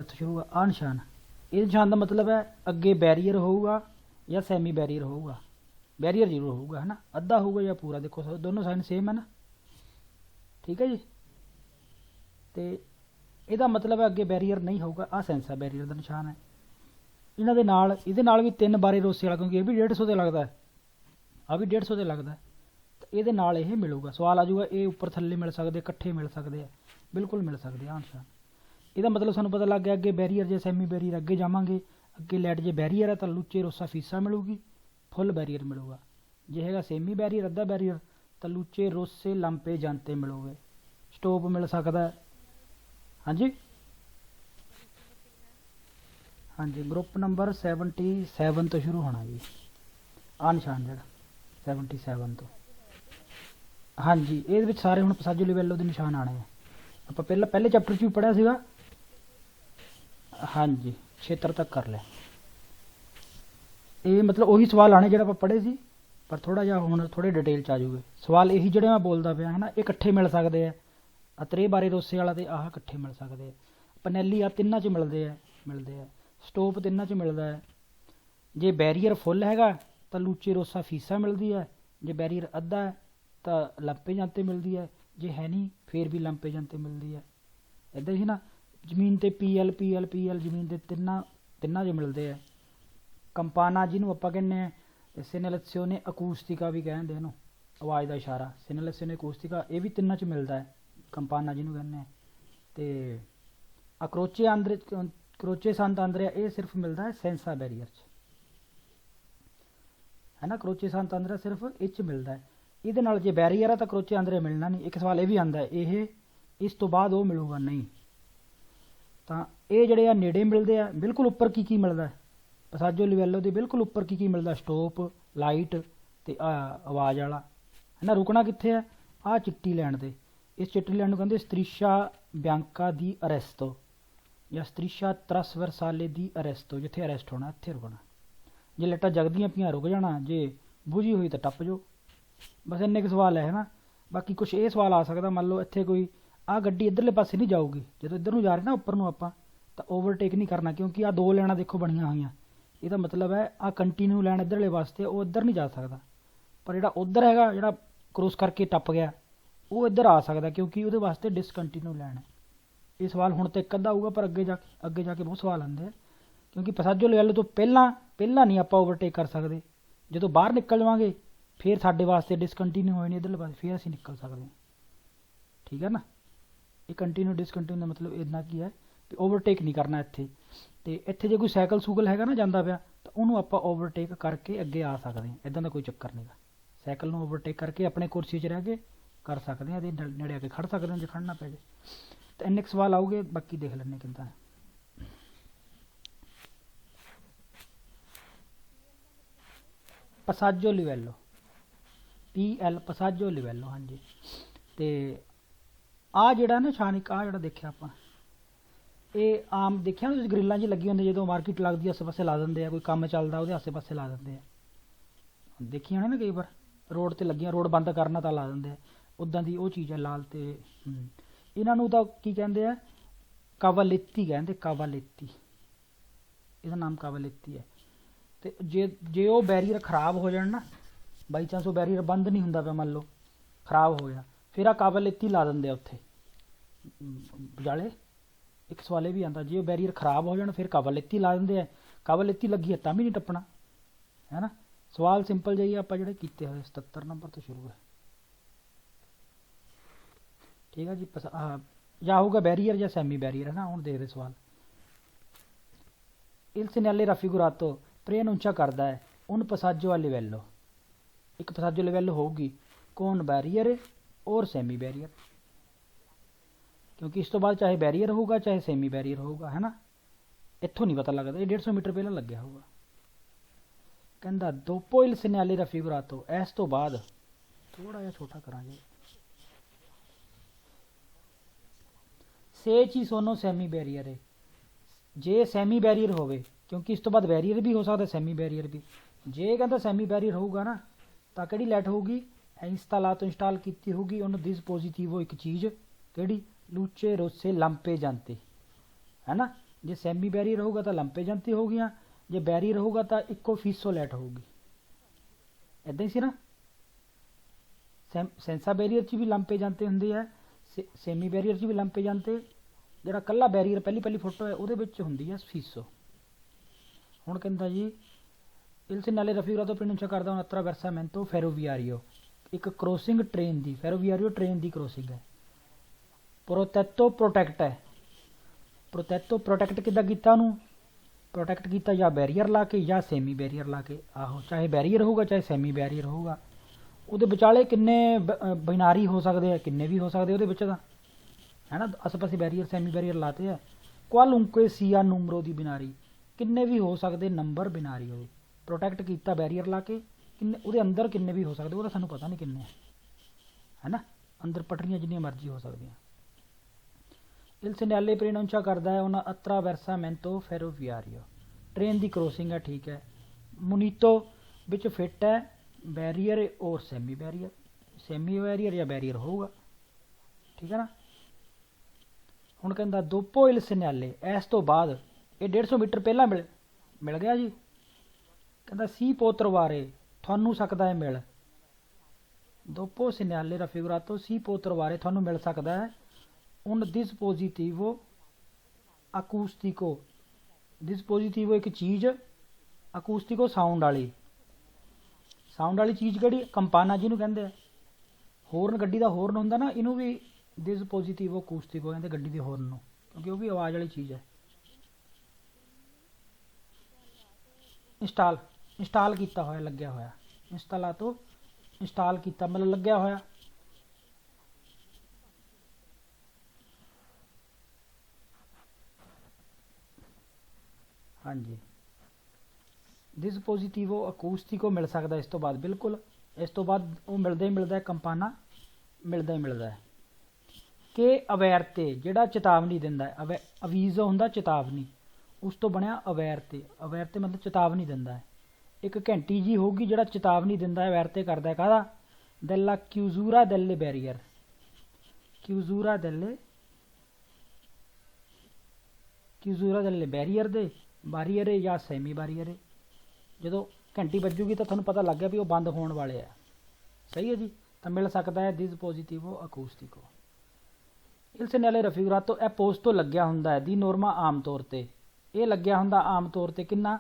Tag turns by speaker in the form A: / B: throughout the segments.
A: शुरू होगा आ निशान। इस निशान का मतलब है अगे बैरीयर होगा या सैमी बैरीयर होगा। बैरीयर जरूर होगा है ना, अद्धा होगा या पूरा। देखो दोनों साइन सेम है ना, ठीक है जी। तो ਇਹਦਾ मतलब है अगे बैरीयर नहीं होगा। आ सेंस है बैरीयर का निशान है। इन्हों के नाल भी 3 बारे रोसे वाला, क्योंकि ये भी 150 से लगता है, आ भी 150 से लगता है। तो ये मिलूगा। सवाल आ जाऊगा ये उपर थले मिल सकते, इकट्ठे मिल सकते हैं, बिल्कुल मिल सकते हैं निशान। ਇਹਦਾ मतलब सूँ पता लग गया अगे बैरीयर जे सैमी बैरीयर अगे जावे अगे लैट जे बैरीयर है तो लुचे रोसा फीसा मिलूगी, फुल बैरीयर मिलूगा। जे है सैमी बैरीयर अद्धा बैरीयर तो लुचे रोसे लंपे जानते मिलोगे। स्टोप मिल सकता है। हाँ जी हाँ जी, ग्रुप नंबर 77 तो शुरू होना जी। आ निशान जरा 77 तो। हाँ जी, ये सारे हम पसाजो लिवेलो के निशान आने हैं। आप पहले चैप्टर च भी पढ़िया सीगा। हाँ जी, क्षेत्र तक कर लिया। ये मतलब वही सवाल आने जो आप पढ़े सी, पर थोड़ा जहा हूँ थोड़े डिटेल च आ जाऊगे सवाल। यही जोड़े मैं बोलता पाया है ना, ये इकट्ठे मिल सकते हैं। अतरे बारे रोसे वाला तो आह इकट्ठे मिल सकते हैं। पनैली आ तिना च मिलते हैं। स्टोप तिना च मिलता है। जे बैरीयर फुल है तो लूचे रोसा फीसा मिलती है। जे बैरीयर अद्धा है तो लंपे जानते मिलती है। जे है नहीं फिर भी लंपे जानते मिलती है। इदा ही ना जमीन ते पी एल जमीन के तिना च मिलते हैं। कंपाना जिन्हों आप कहने सिनेलसियोने अकूस्टिका भी कहते हैं, आवाज़ का इशारा सिनेलसियोने अकूस्टिका, ये भी तिना च मिलता है। कंपाना जिन्हों कहने तो अक्रोचे आंद्रे क्रोचे सांत आंद्रिया ये सिर्फ मिलता है सेंसा बैरीयर च, है ना। क्रोचे सांत आंद्रिया सिर्फ इच मिलता है। ये नाल जे बैरीयर है तो क्रोचे आंद्रिया मिलना नहीं। एक सवाल ये भी आता है ये इस तो बाद वो मिलूगा नहीं। तो ये जड़े नेड़े मिलते हैं बिल्कुल उपर की मिलता है पसाजो लिवेलो के बिल्कुल उपर की मिलता, स्टोप लाइट तो आवाज़ वाला, है ना। रुकना कित्थे है आ चिट्टी लैन से। इस चिट्टी लैन को कहते स्त्रीशा ब्यांका दी अरेस्तो या स्त्रीशा ट्रांसवर्साले दी अरेस्तो, जिथे अरेस्ट होना इत्थे रुकना। जे लट्टा जगदियाँ पियाँ रुक जाना, जे बुझी हुई तो टप जाओ। बस इन्ने के सवाल है ना। बाकी कुछ ये सवाल आ सकता, मान लो इत्थे कोई आ गड्डी इधरले पासे नहीं जाऊगी, जो इधर जा रहे ना उपर आप तो ओवरटेक नहीं करना, क्योंकि आ 2 लैना देखो बनिया हुई। यदा मतलब है आ कंटीन्यू लैन इधरले वास्ते वो इधर नहीं जा सकता, पर जो उधर है जो क्रॉस करके टप गया वो इधर आ सकता, क्योंकि वो वास्ते डिसकंटीन्यू लैन है। ये सवाल हूँ तो एक अद्धा आऊगा, पर अगे जाके बहुत सवाल आते हैं, क्योंकि पसाजो लेवल तो पहला नहीं आप ओवरटेक कर सकते। जो बाहर निकल जावे फिर साढ़े वास्ते डिसकंटीन्यू होए नहीं इधरले पास, फिर असीं निकल सकते हैं, ठीक है ना। ये कंटीन्यू डिसकंटीन्यू का मतलब इतना की है कि ओवरटेक नहीं करना इत्थे। तो इत्थे जो कोई सैकल सूकल है ना जाता पाया तो उन्होंने आप ओवरटेक करके अगे आ सकते हैं। इदा का कोई चक्कर नहीं गा। सैकल में ओवरटेक करके अपने कुर्सी च रह के कर सकते हैं, नेड़े आके खड़ सकते हैं जो खड़ना पै जाए। तो इन्ने सवाल आऊगे, बाकी देख लेने किदा है। पसाजो लिवेलो PL पसाजो लिवेलो, हाँ जी। तो आ जड़ा ना छानिक आ जड़ा देखिया आप ये आम देखिया ना ग्रिल्लां जी लगी होंगी, जो मार्केट लगती है आसे पासे ला देंगे, कोई काम चलता वो आसे पासे ला देंगे। देखी होने ना कई बार रोड ते लगियां, रोड बंद करना तो ला देंगे। उदा की वो चीज़ है लाल। तो इन्हों तो की कहते हैं कावालेती कहते, कावालेती इसका नाम कावालेती है। तो जे वो बैरीयर खराब हो जाए ना, बाई चांस वो बैरीयर बंद नहीं होंगे, मान लो खराब हो गया, फिर आ कावालेती ला देंगे उत्थे बजाले। एक सवाल भी आता जो बैरीयर खराब हो जाए फिर कावालेती ला देंगे। कावालेती लगी है तभी नहीं टपना, है ना। सवाल सिंपल जाइए आप जो किए हुए 77 नंबर तो शुरू है, ठीक है जी। या होगा बैरीयर या सैमी बैरीयर, है ना। हूँ देखते सवाल। इल सिनेले राफिगुरातो प्रेनुंचा करता है उन पसाजो आ लिवेलो। एक पसाजो लिवेलो होगी कौन बैरीयर और सैमी बैरीयर, क्योंकि इस तो बाद चाहे बैरीयर होगा चाहे सेमी बैरीयर होगा, है ना। इत्थों नहीं पता लगता, ये 150 मीटर पहले लग्या होगा। कहता दोपो इल सिनेले राफिगुरातो, इस तो बाद थोड़ा जहा छोटा करा से ची सोनो सैमी बैरीयर है। जे सैमी बैरीयर होवे, क्योंकि इस तो बाद बैरीयर भी हो सकता सैमी बैरीयर भी। जे कहता सैमी बैरीयर होगा ना तो कड़ी लैट होगी इंस्टालातो इंस्टॉल की होगी उन्होंने दिस पॉजिटिव एक चीज़ कड़ी लूचे रोसे लंपे जानते, है ना। ਜੇ ਸੈਮੀ ਬੈਰੀਅਰ ਹੋਊਗਾ ਤਾਂ ਲੰਪੇ ਜਾਂਤੀ ਹੋਗੀਆਂ, ਜੇ ਬੈਰੀਅਰ ਹੋਊਗਾ ਤਾਂ ਇੱਕੋ ਫੀਸੋਲੈਟ ਹੋਊਗੀ। ਇੱਦਾਂ ਹੀ ਸੀ ਨਾ, ਸੈਂਸਾ ਬੈਰੀਅਰ 'ਚ ਵੀ ਲੰਪੇ ਜਾਂਤੇ ਹੁੰਦੇ ਆ, ਸੈਮੀ ਬੈਰੀਅਰ 'ਚ ਵੀ ਲੰਪੇ ਜਾਂਤੇ, ਜਿਹੜਾ ਕੱਲਾ ਬੈਰੀਅਰ ਪਹਿਲੀ ਫੋਟੋ ਹੈ ਉਹਦੇ ਵਿੱਚ ਹੁੰਦੀ ਹੈ ਫੀਸੋ। ਹੁਣ ਕਹਿੰਦਾ ਜੀ il segnale raffigurato pronuncia ਕਰਦਾ un attraversamento ferroviario, ਇੱਕ ਕ੍ਰੋਸਿੰਗ ਟ੍ਰੇਨ ਦੀ, ਫੈਰੋਵੀਆਰੀਓ ਟ੍ਰੇਨ ਦੀ ਕ੍ਰੋਸਿੰਗ ਹੈ। ਪ੍ਰੋਟੈਕਟੋ ਪ੍ਰੋਟੈਕਟ ਹੈ, ਪ੍ਰੋਟੈਕਟੋ ਪ੍ਰੋਟੈਕਟ ਕਿੱਦਾਂ ਕੀਤਾ ਉਹਨੂੰ, ਪ੍ਰੋਟੈਕਟ ਕੀਤਾ ਜਾਂ ਬੈਰੀਅਰ ਲਾ ਕੇ ਜਾਂ ਸੈਮੀ ਬੈਰੀਅਰ ਲਾ ਕੇ। ਆਹੋ, ਚਾਹੇ ਬੈਰੀਅਰ ਹੋਊਗਾ ਚਾਹੇ ਸੈਮੀ ਬੈਰੀਅਰ ਹੋਊਗਾ, ਉਹਦੇ ਵਿਚਾਲੇ ਕਿੰਨੇ ਬਿਨਾਰੀ ਹੋ ਸਕਦੇ ਆ, ਕਿੰਨੇ ਵੀ ਹੋ ਸਕਦੇ ਉਹਦੇ ਵਿੱਚ ਤਾਂ, ਹੈ ਨਾ। ਆਸੇ ਪਾਸੇ ਬੈਰੀਅਰ ਸੈਮੀ ਬੈਰੀਅਰ ਲਾਤੇ ਆ, ਕੁਆਲੁੰਕੇ ਸੀਆ ਨੂਮਰੋ ਦੀ ਬਿਨਾਰੀ, ਕਿੰਨੇ ਵੀ ਹੋ ਸਕਦੇ ਨੰਬਰ ਬਿਨਾਰੀ ਉਹਦੇ। ਪ੍ਰੋਟੈਕਟ ਕੀਤਾ ਬੈਰੀਅਰ ਲਾ ਕੇ, ਕਿੰਨੇ ਉਹਦੇ ਅੰਦਰ ਕਿੰਨੇ ਵੀ ਹੋ ਸਕਦੇ, ਉਹਦਾ ਸਾਨੂੰ ਪਤਾ ਨਹੀਂ ਕਿੰਨੇ ਹੈ ਨਾ, ਅੰਦਰ ਪਟਰੀਆਂ ਜਿੰਨੀਆਂ ਮਰਜ਼ੀ ਹੋ ਸਕਦੀਆਂ। il segnale pronuncia ਕਰਦਾ ਹੈ ਉਹਨਾਂ attraversamento ferroviario, ਟ੍ਰੇਨ ਦੀ ਕ੍ਰੋਸਿੰਗ ਹੈ, ਠੀਕ ਹੈ। ਮੁਨੀਤੋ ਵਿੱਚ ਫਿੱਟ ਹੈ ਬੈਰੀਅਰ ਔਰ ਸੈਮੀ ਬੈਰੀਅਰ, ਸੈਮੀ ਬੈਰੀਅਰ ਜਾਂ ਬੈਰੀਅਰ ਹੋਊਗਾ, ਠੀਕ ਹੈ ਨਾ। ਹੁਣ ਕਹਿੰਦਾ ਦੋਪੋ il segnale, ਇਸ ਤੋਂ ਬਾਅਦ ਇਹ 150 ਮੀਟਰ ਪਹਿਲਾਂ ਮਿਲ ਗਿਆ ਜੀ। ਕਹਿੰਦਾ ਸੀ può trovare, ਤੁਹਾਨੂੰ ਸਕਦਾ ਹੈ ਮਿਲ, ਦੋਪੋ segnale raffigurato si può trovare, ਤੁਹਾਨੂੰ ਮਿਲ ਸਕਦਾ ਹੈ un dispositivo acustico, dispositivo ਇੱਕ ਚੀਜ਼, acoustico ਸਾਊਂਡ ਵਾਲੀ, ਸਾਊਂਡ ਵਾਲੀ ਚੀਜ਼ ਕਿਹੜੀ, ਕੰਪਾਨਾ ਜਿਹਨੂੰ ਕਹਿੰਦੇ ਆ, ਹੋਰਨ ਗੱਡੀ ਦਾ ਹੋਰਨ ਹੁੰਦਾ ਨਾ, ਇਹਨੂੰ ਵੀ dispositivo acoustico ਕਹਿੰਦੇ ਗੱਡੀ ਦੇ ਹੋਰਨ ਨੂੰ, ਕਿਉਂਕਿ ਉਹ ਵੀ ਆਵਾਜ਼ ਵਾਲੀ ਚੀਜ਼ ਹੈ। ਇੰਸਟਾਲ ਕੀਤਾ ਹੋਇਆ, ਲੱਗਿਆ ਹੋਇਆ, ਇੰਸਟਾਲਾਤੋ ਇੰਸਟਾਲ ਕੀਤਾ ਮਤਲਬ ਲੱਗਿਆ ਹੋਇਆ। ਹਾਂਜੀ, dispositivo acoustico ਮਿਲ ਸਕਦਾ ਇਸ ਤੋਂ ਬਾਅਦ, ਬਿਲਕੁਲ ਇਸ ਤੋਂ ਬਾਅਦ ਉਹ ਮਿਲਦਾ ਹੀ ਮਿਲਦਾ ਹੈ, ਕੰਪਾਨਾ ਮਿਲਦਾ ਹੀ ਮਿਲਦਾ ਹੈ। ਕਿ ਅਵੇਅਰ ਤੇ ਜਿਹੜਾ ਚੇਤਾਵਨੀ ਦਿੰਦਾ ਹੈ, ਅਵੀਜ਼ੋ ਹੁੰਦਾ ਚੇਤਾਵਨੀ, ਉਸ ਤੋਂ ਬਣਿਆ ਅਵੇਅਰ ਤੇ, ਅਵੇਅਰ ਤੇ ਮਤਲਬ ਚੇਤਾਵਨੀ ਦਿੰਦਾ ਹੈ। ਇੱਕ ਘੰਟੀ ਜੀ ਹੋਊਗੀ ਜਿਹੜਾ ਚੇਤਾਵਨੀ ਦਿੰਦਾ ਹੈ, ਅਵੇਅਰ ਤੇ ਕਰਦਾ ਹੈ ਕਾਹਦਾ, della chiusura delle barriere, chiusura delle barriere ਦੇ, ਬਾਰੀਅਰ ਜਾਂ ਸੈਮੀ ਬਾਰੀਅਰ। ਜਦੋਂ ਘੰਟੀ ਵੱਜੂਗੀ ਤਾਂ ਤੁਹਾਨੂੰ ਪਤਾ ਲੱਗ ਗਿਆ ਵੀ ਉਹ ਬੰਦ ਹੋਣ ਵਾਲੇ ਆ, ਸਹੀ ਹੈ ਜੀ। ਤਾਂ ਮਿਲ ਸਕਦਾ ਹੈ dispositivo acoustico। il segnale raffigurato ਇਹ ਪੋਸਟ ਤੋਂ ਲੱਗਿਆ ਹੁੰਦਾ ਹੈ, ਦੀ ਨੋਰਮਾ ਆਮ ਤੌਰ ਤੇ, ਇਹ ਲੱਗਿਆ ਹੁੰਦਾ ਆਮ ਤੌਰ ਤੇ ਕਿੰਨਾ,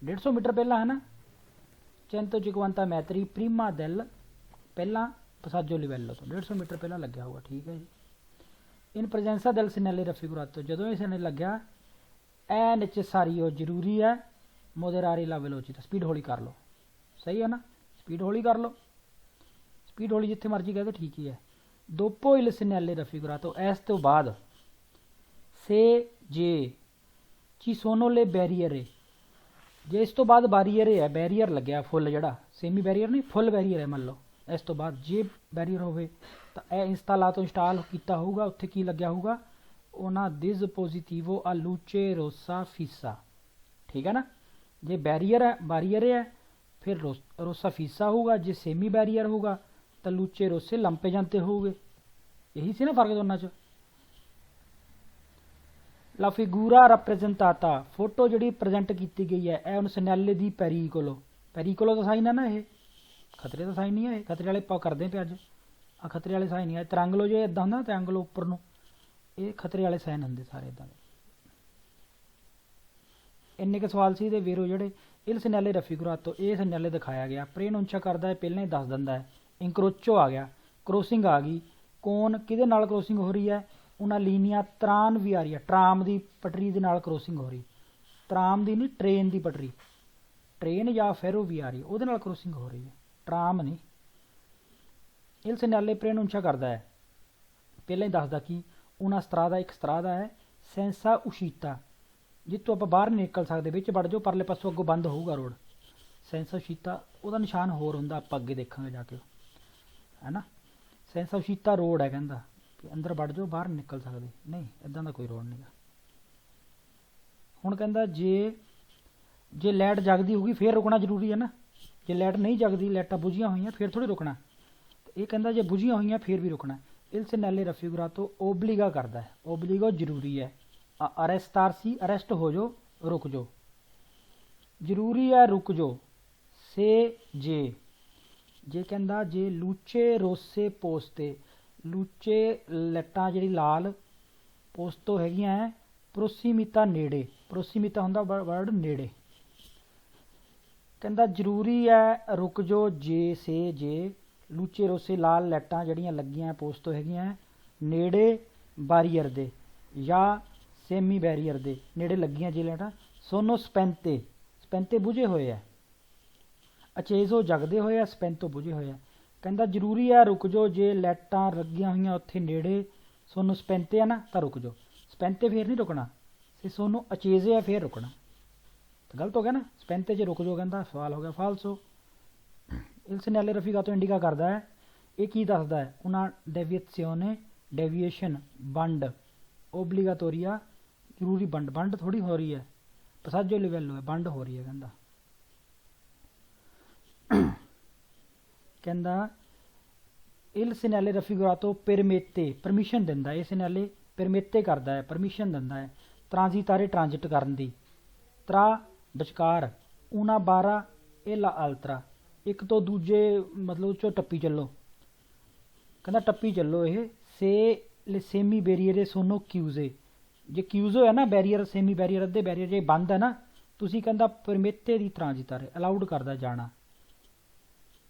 A: 150 ਮੀਟਰ ਪਹਿਲਾਂ ਹੈ ਨਾ, 150 metri prima del, ਪਹਿਲਾਂ passaggio livello ਤੋਂ 150 ਮੀਟਰ ਪਹਿਲਾਂ ਲੱਗਿਆ ਹੋਊਗਾ, ਠੀਕ ਹੈ ਜੀ। in presenza del segnale raffigurato, ਜਦੋਂ ਇਹ segnale ਲੱਗਿਆ, è necessario ਜ਼ਰੂਰੀ ਹੈ moderare la velocità, ਸਪੀਡ ਹੌਲੀ ਕਰ ਲਓ, ਸਹੀ ਹੈ ਨਾ, ਸਪੀਡ ਹੌਲੀ ਕਰ ਲਓ, ਸਪੀਡ ਹੌਲੀ ਜਿੱਥੇ ਮਰਜ਼ੀ ਕਹਦੇ ਠੀਕ ਹੀ ਹੈ। dopo il segnale raffigurato, ਇਸ ਤੋਂ ਬਾਅਦ se je ci sono le barriere, ਜੇ ਇਸ ਤੋਂ ਬਾਅਦ ਬਾਰੀਅਰ ਹੈ, ਬੈਰੀਅਰ ਲੱਗਿਆ ਫੁੱਲ, ਜਿਹੜਾ ਸੈਮੀ ਬੈਰੀਅਰ ਨਹੀਂ ਫੁੱਲ ਬੈਰੀਅਰ ਹੈ ਮੰਨ ਲਓ, ਇਸ ਤੋਂ ਬਾਅਦ ਜੇ ਬੈਰੀਅਰ ਹੋਵੇ ਤਾਂ ਇਹ ਇੰਸਟਾਲਾਤੋ ਇੰਸਟਾਲ ਕੀਤਾ ਹੋਊਗਾ, ਉੱਥੇ ਕੀ ਲੱਗਿਆ ਹੋਊਗਾ, ਉਹਨਾਂ dispositivo a luce rossa fissa, ਠੀਕ ਹੈ ਨਾ। ਜੇ ਬੈਰੀਅਰ ਹੈ ਫਿਰ ਰੋਸਾ ਫੀਸਾ ਹੋਊਗਾ, ਜੇ ਸੈਮੀ ਬੈਰੀਅਰ ਹੋਊਗਾ ਤਾਂ ਲੂਚੇ ਰੋਸੇ ਲੰਪੇ ਜਾਂਤੇ ਹੋਊਗੇ। ਇਹੀ ਸੀ ਨਾ ਫਰਕ ਦੋਨਾਂ 'ਚ। ਲਾ ਫਿਗੂਰਾ rappresentata, ਫੋਟੋ ਜਿਹੜੀ ਪ੍ਰੈਜ਼ੈਂਟ ਕੀਤੀ ਗਈ ਹੈ, ਇਹ ਉਹਨੂੰ ਸਨੈਲੇ ਦੀ ਪੈਰੀਕੋਲੋ ਦਾ ਸਾਈਨ ਹੈ ਨਾ, ਇਹ ਖਤਰੇ ਦਾ ਸਾਈਨ ਨਹੀਂ ਹੈ, ਇਹ ਖਤਰੇ ਵਾਲੇ ਆਪਾਂ ਕਰਦੇ ਪਏ ਅੱਜ, ਆ ਖਤਰੇ ਵਾਲੇ ਸਾਈਨ ਨਹੀਂ ਹੈ। ਤ੍ਰਿਐਂਗਲੋ ਜੇ ਇੱਦਾਂ ਹੁੰਦਾ ਨਾ, ਤ੍ਰਿਐਂਗਲੋ ਉੱਪਰ ਨੂੰ, ਇਹ ਖਤਰੇ ਵਾਲੇ ਸਾਈਨ ਹੁੰਦੇ ਸਾਰੇ ਇੱਦਾਂ ਦੇ। ਇੰਨੇ ਕੁ ਸਵਾਲ ਸੀ ਇਹਦੇ ਵੀਰੋ ਜਿਹੜੇ। il segnale raffigurato, ਇਹ segnale ਦਿਖਾਇਆ ਗਿਆ, ਪ੍ਰੇਨੁੰਚਾ ਕਰਦਾ ਹੈ, ਪਹਿਲਾਂ ਹੀ ਦੱਸ ਦਿੰਦਾ ਹੈ। ਇੰਕਰੋਚੋ ਆ ਗਿਆ, ਕ੍ਰੋਸਿੰਗ ਆ ਗਈ, ਕੌਣ ਕਿਹਦੇ ਨਾਲ ਕ੍ਰੋਸਿੰਗ ਹੋ ਰਹੀ ਹੈ, ਉਹਨਾਂ ਲੀਨੀਆਂ ਤਰਾਨ ਵੀ ਆ ਰਹੀ ਹੈ, ਟਰਾਮ ਦੀ ਪਟਰੀ ਦੇ ਨਾਲ ਕ੍ਰੋਸਿੰਗ ਹੋ ਰਹੀ, ਤਰਾਮ ਦੀ ਨਹੀਂ ਟ੍ਰੇਨ ਦੀ ਪਟਰੀ, ਟ੍ਰੇਨ ਜਾਂ ਫੈਰੋ ਵੀ ਆ ਰਹੀ, ਉਹਦੇ ਨਾਲ ਕ੍ਰੋਸਿੰਗ ਹੋ ਰਹੀ ਹੈ, ਟਰਾਮ ਨਹੀਂ। il segnale ਪ੍ਰੇਨੁੰਚਾ ਕਰਦਾ ਹੈ, ਪਹਿਲਾਂ ਹੀ ਦੱਸਦਾ ਕਿ ਉਹਨਾਂ ਸਤਰਾਦਾ ਇੱਕ ਸਤਰਾਦਾ ਹੈ ਸੈਂਸਾ ਉਸ਼ੀਤਾ, ਜਿੱਥੋਂ ਆਪਾਂ ਬਾਹਰ ਨਹੀਂ ਨਿਕਲ ਸਕਦੇ, ਵਿੱਚ ਵੜ ਜਾਓ ਪਰਲੇ ਪਾਸੋਂ ਅੱਗੋਂ ਬੰਦ ਹੋਊਗਾ ਰੋਡ, ਸੈਂਸਾ ਉਸ਼ੀਤਾ ਉਹਦਾ ਨਿਸ਼ਾਨ ਹੋਰ ਹੁੰਦਾ, ਆਪਾਂ ਅੱਗੇ ਦੇਖਾਂਗੇ ਜਾ ਕੇ, ਹੈ ਨਾ। ਸੈਂਸਾ ਉਸ਼ੀਤਾ ਰੋਡ ਹੈ, ਕਹਿੰਦਾ ਕਿ ਅੰਦਰ ਵੜ ਜਾਓ ਬਾਹਰ ਨਹੀਂ ਨਿਕਲ ਸਕਦੇ, ਨਹੀਂ ਇੱਦਾਂ ਦਾ ਕੋਈ ਰੋਡ ਨਹੀਂ ਗਾ। ਹੁਣ ਕਹਿੰਦਾ ਜੇ ਲਾਈਟ ਜਗਦੀ ਹੋਊਗੀ ਫਿਰ ਰੁਕਣਾ ਜ਼ਰੂਰੀ ਹੈ ਨਾ, ਜੇ ਲਾਈਟ ਨਹੀਂ ਜਗਦੀ, ਲਾਈਟਾਂ ਬੁਝੀਆਂ ਹੋਈਆਂ ਫਿਰ ਥੋੜ੍ਹੀ ਰੁਕਣਾ। ਇਹ ਕਹਿੰਦਾ ਜੇ ਬੁਝੀਆਂ ਹੋਈਆਂ ਫਿਰ ਵੀ ਰੁਕਣਾ। il segnale raffigurato ਓਬਲੀਗਾ ਕਰਦਾ ਹੈ, ਓਬਲੀਗੋ ਜ਼ਰੂਰੀ ਹੈ, ਅਰੈਸਟਾਰਸੀ ਅਰੈਸਟ ਹੋ ਜਾਓ, ਰੁਕ ਜਾਓ। ਜ਼ਰੂਰੀ ਹੈ ਰੁਕ ਜਾਓ। ਸੇ ਜੇ ਕਹਿੰਦਾ ਜੇ ਲੂਚੇ ਰੋਸੇ ਪੋਸਤੇ, ਲੂਚੇ ਲੱਟਾਂ ਜਿਹੜੀ ਲਾਲ, ਪੋਸਤੋ ਹੈਗੀਆਂ ਹੈ ਪ੍ਰੋਸੀਮੀਤਾ ਨੇੜੇ, ਪ੍ਰੋਸੀਮੀਤਾ ਹੁੰਦਾ ਵਰਡ ਨੇੜੇ। ਕਹਿੰਦਾ ਜ਼ਰੂਰੀ ਹੈ ਰੁਕ ਜਾਓ ਜੇ ਲੂਚੇ ਰੋਸੇ ਲਾਲ ਲਾਈਟਾਂ ਜਿਹੜੀਆਂ ਲੱਗੀਆਂ ਪੋਸਤੋ ਹੈਗੀਆਂ ਨੇੜੇ ਬਾਰੀਅਰ ਦੇ ਜਾਂ ਸੇਮੀ ਬੈਰੀਅਰ ਦੇ ਨੇੜੇ ਲੱਗੀਆਂ ਜੇ ਲਾਈਟਾਂ। ਸੋਨੋ ਸਪੈਂਤੇ ਬੁਝੇ ਹੋਏ ਆ, ਅਚੇਜ਼ੋ ਜਗਦੇ ਹੋਏ ਆ, ਸਪੈਂਤੋ ਬੁਝੇ ਹੋਏ ਆ। ਕਹਿੰਦਾ ਜ਼ਰੂਰੀ ਹੈ ਰੁਕ ਜਾਓ ਜੇ ਲਾਈਟਾਂ ਲੱਗੀਆਂ ਹੋਈਆਂ ਉੱਥੇ ਨੇੜੇ, ਸੋਨੋ ਸਪੈਂਤੇ ਆ ਨਾ ਤਾਂ ਰੁਕ ਜਾਓ। ਸਪੈਂਤੇ ਫੇਰ ਨਹੀਂ ਰੁਕਣਾ, ਤੇ ਸੋਨੋ ਅਚੇਜ਼ੇ ਆ ਫੇਰ ਰੁਕਣਾ। ਤਾਂ ਗਲਤ ਹੋ ਗਿਆ ਨਾ, ਸਪੈਂਤੇ 'ਚ ਰੁਕ ਜਾਓ ਕਹਿੰਦਾ, ਸਵਾਲ ਹੋ ਗਿਆ ਫਾਲਸੋ। ਇਲ ਸੈਨਿਆਲੇ ਰਫੀਕਾਤੋ ਇੰਡੀਕਾ ਕਰਦਾ ਹੈ, ਇਹ ਕੀ ਦੱਸਦਾ ਹੈ? ਉਹਨਾਂ ਡੈਵੀਏਸ਼ਨੇ, ਡੈਵੀਏਸ਼ਨ ਵੰਡ, ਓਬਲੀਗਾਤੋਰੀਆ ਜ਼ਰੂਰੀ ਵੰਡ ਥੋੜੀ ਹੋ ਰਹੀ ਹੈ, ਪਸਾਜੋ ਲਿਵੈਲੋ ਹੈ, ਵੰਡ ਹੋ ਰਹੀ ਹੈ। ਕਹਿੰਦਾ ਇਲ ਸੈਨਿਆਲੇ ਰਫੀਕਾਤੋ ਪਰਮੇਤੇ, ਪਰਮਿਸ਼ਨ ਦਿੰਦਾ, ਇਹ ਸੈਨਿਆਲੇ ਪਰਮੇਤੇ ਕਰਦਾ ਹੈ, ਪਰਮਿਸ਼ਨ ਦਿੰਦਾ ਹੈ ਟ੍ਰਾਂਜ਼ਿਟਾਰੇ ਟ੍ਰਾਂਜਿਟ ਕਰਨ ਦੀ। ਤਰਾ ਵਿਚਕਾਰ, ਊਨਾ 12 ਇਹ ਲਾ ਅਲਤਰਾ, ਇੱਕ ਤੋਂ ਦੂਜੇ ਮਤਲਬ ਚੋਂ ਟੱਪੀ ਚੱਲੋ। ਕਹਿੰਦਾ ਟੱਪੀ ਚੱਲੋ ਇਹ ਸੇ ਸੇਮੀ ਬੈਰੀਅਰ ਸੋਨੋ ਕਿਊਜ਼ੇ, ਜੇ ਕਿਊਜ਼ੋ ਹੈ ਨਾ ਬੈਰੀਅਰ, ਸੇਮੀ ਬੈਰੀਅਰ ਅੱਧੇ ਬੈਰੀਅਰ ਜੇ ਬੰਦ ਹੈ ਨਾ, ਤੁਸੀਂ ਕਹਿੰਦਾ ਪਰਮੇਤੇ ਦੀ ਟ੍ਰਾਂਜਿਟਾਰੇ ਅਲਾਉਡ ਕਰਦਾ ਜਾਣਾ।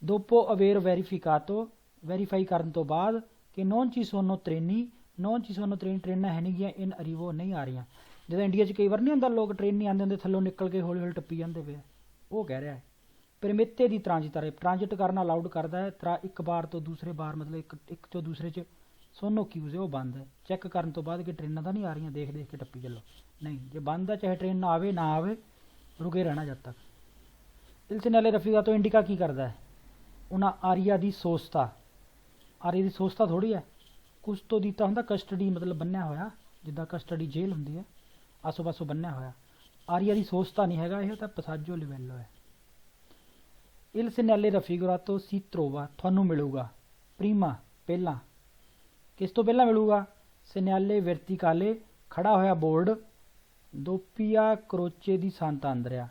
A: ਦੋਪੋ ਅਵੇਰ ਵੈਰੀਫਿਕਾਤੋ, ਵੈਰੀਫਾਈ ਕਰਨ ਤੋਂ ਬਾਅਦ ਕਿ ਨੌਨ ਚੀ ਸੋਨੋ ਟ੍ਰੇਨਾਂ ਹੈ ਨਹੀਂ ਗੀਆਂ, ਇਨ ਅਰੀਵੋ ਨਹੀਂ ਆ ਰਹੀਆਂ। ਜਦੋਂ ਇੰਡੀਆ 'ਚ ਕਈ ਵਾਰ ਨਹੀਂ ਹੁੰਦਾ ਲੋਕ ਟ੍ਰੇਨ ਨਹੀਂ ਆਉਂਦੇ ਹੁੰਦੇ, ਥੱਲੋਂ ਨਿਕਲ ਕੇ ਹੌਲੀ ਹੌਲੀ ਟੱਪੀ ਜਾਂਦੇ ਪਏ, ਉਹ ਕਹਿ ਰਿਹਾ ਹੈ ਪਰਮੇਤੇ ਦੀ ਟ੍ਰਾਂਜਿਟਾਰੇ, ਟ੍ਰਾਂਜਿਟ ਕਰਨਾ ਅਲਾਉਡ ਕਰਦਾ ਹੈ। ਤਰਾ ਇੱਕ ਬਾਰ ਤੋਂ ਦੂਸਰੇ ਬਾਰ, ਮਤਲਬ ਇੱਕ ਤੋਂ ਦੂਸਰੇ 'ਚ ਸੋਨੋ ਕਿਊਜ਼ ਉਹ ਬੰਦ ਹੈ, ਚੈੱਕ ਕਰਨ ਤੋਂ ਬਾਅਦ ਕਿ ਟ੍ਰੇਨਾਂ ਤਾਂ ਨਹੀਂ ਆ ਰਹੀਆਂ, ਦੇਖ ਕੇ ਟੱਪੀ ਚੱਲੋ। ਨਹੀਂ, ਜੇ ਬੰਦ ਹੈ ਚਾਹੇ ਟ੍ਰੇਨ ਨਾ ਆਵੇ ਰੁਕੇ ਰਹਿਣਾ ਜਦ ਤੱਕ। ਇਲ ਸੈਨਿਆਲੇ ਰਫੀਕਾਤੋ ਇੰਡੀਕਾ ਕੀ ਕਰਦਾ ਹੈ? ਉਹਨਾਂ ਆਰੀਆ ਦੀ ਸੋਚਤਾ, ਆਰੀਆ ਦੀ ਸੋਚਤਾ ਥੋੜ੍ਹੀ ਹੈ, ਕੁਛ ਤੋਂ ਦਿੱਤਾ ਹੁੰਦਾ ਕਸਟਡੀ, ਮਤਲਬ ਬੰਨਿਆ ਹੋਇਆ, ਜਿੱਦਾਂ ਕਸਟਡੀ ਜੇਲ੍ਹ ਹੁੰਦੀ ਹੈ ਆਸੋ ਪਾਸੋਂ ਬੰਨਿਆ ਹੋਇਆ। ਆਰੀਆ ਦੀ ਸੋਚਤਾ ਨਹੀਂ ਹੈਗਾ ਇਹ, ਤਾਂ ਪਸਾਜੋ ਲਿਵੈਲੋ ਹੈ। ਇਲ ਸੈਨਿਆਲੇ ਰਫੀਕਾਤੋ ਸੀ ਤਰੋਵਾ, ਤੁਹਾਨੂੰ ਮਿਲੂਗਾ ਪ੍ਰੀਮਾ ਪਹਿਲਾਂ, ਕਿਸ ਤੋਂ ਪਹਿਲਾਂ ਮਿਲੂਗਾ? ਸੈਨਿਆਲੇ ਵਰਤੀਕਾਲੇ, ਖੜਾ ਹੋਇਆ ਬੋਰਡ, ਦੋਪੀਆ ਕਰੋਚੇ ਦੀ ਸੰਤ ਆਂਦਰਿਆ,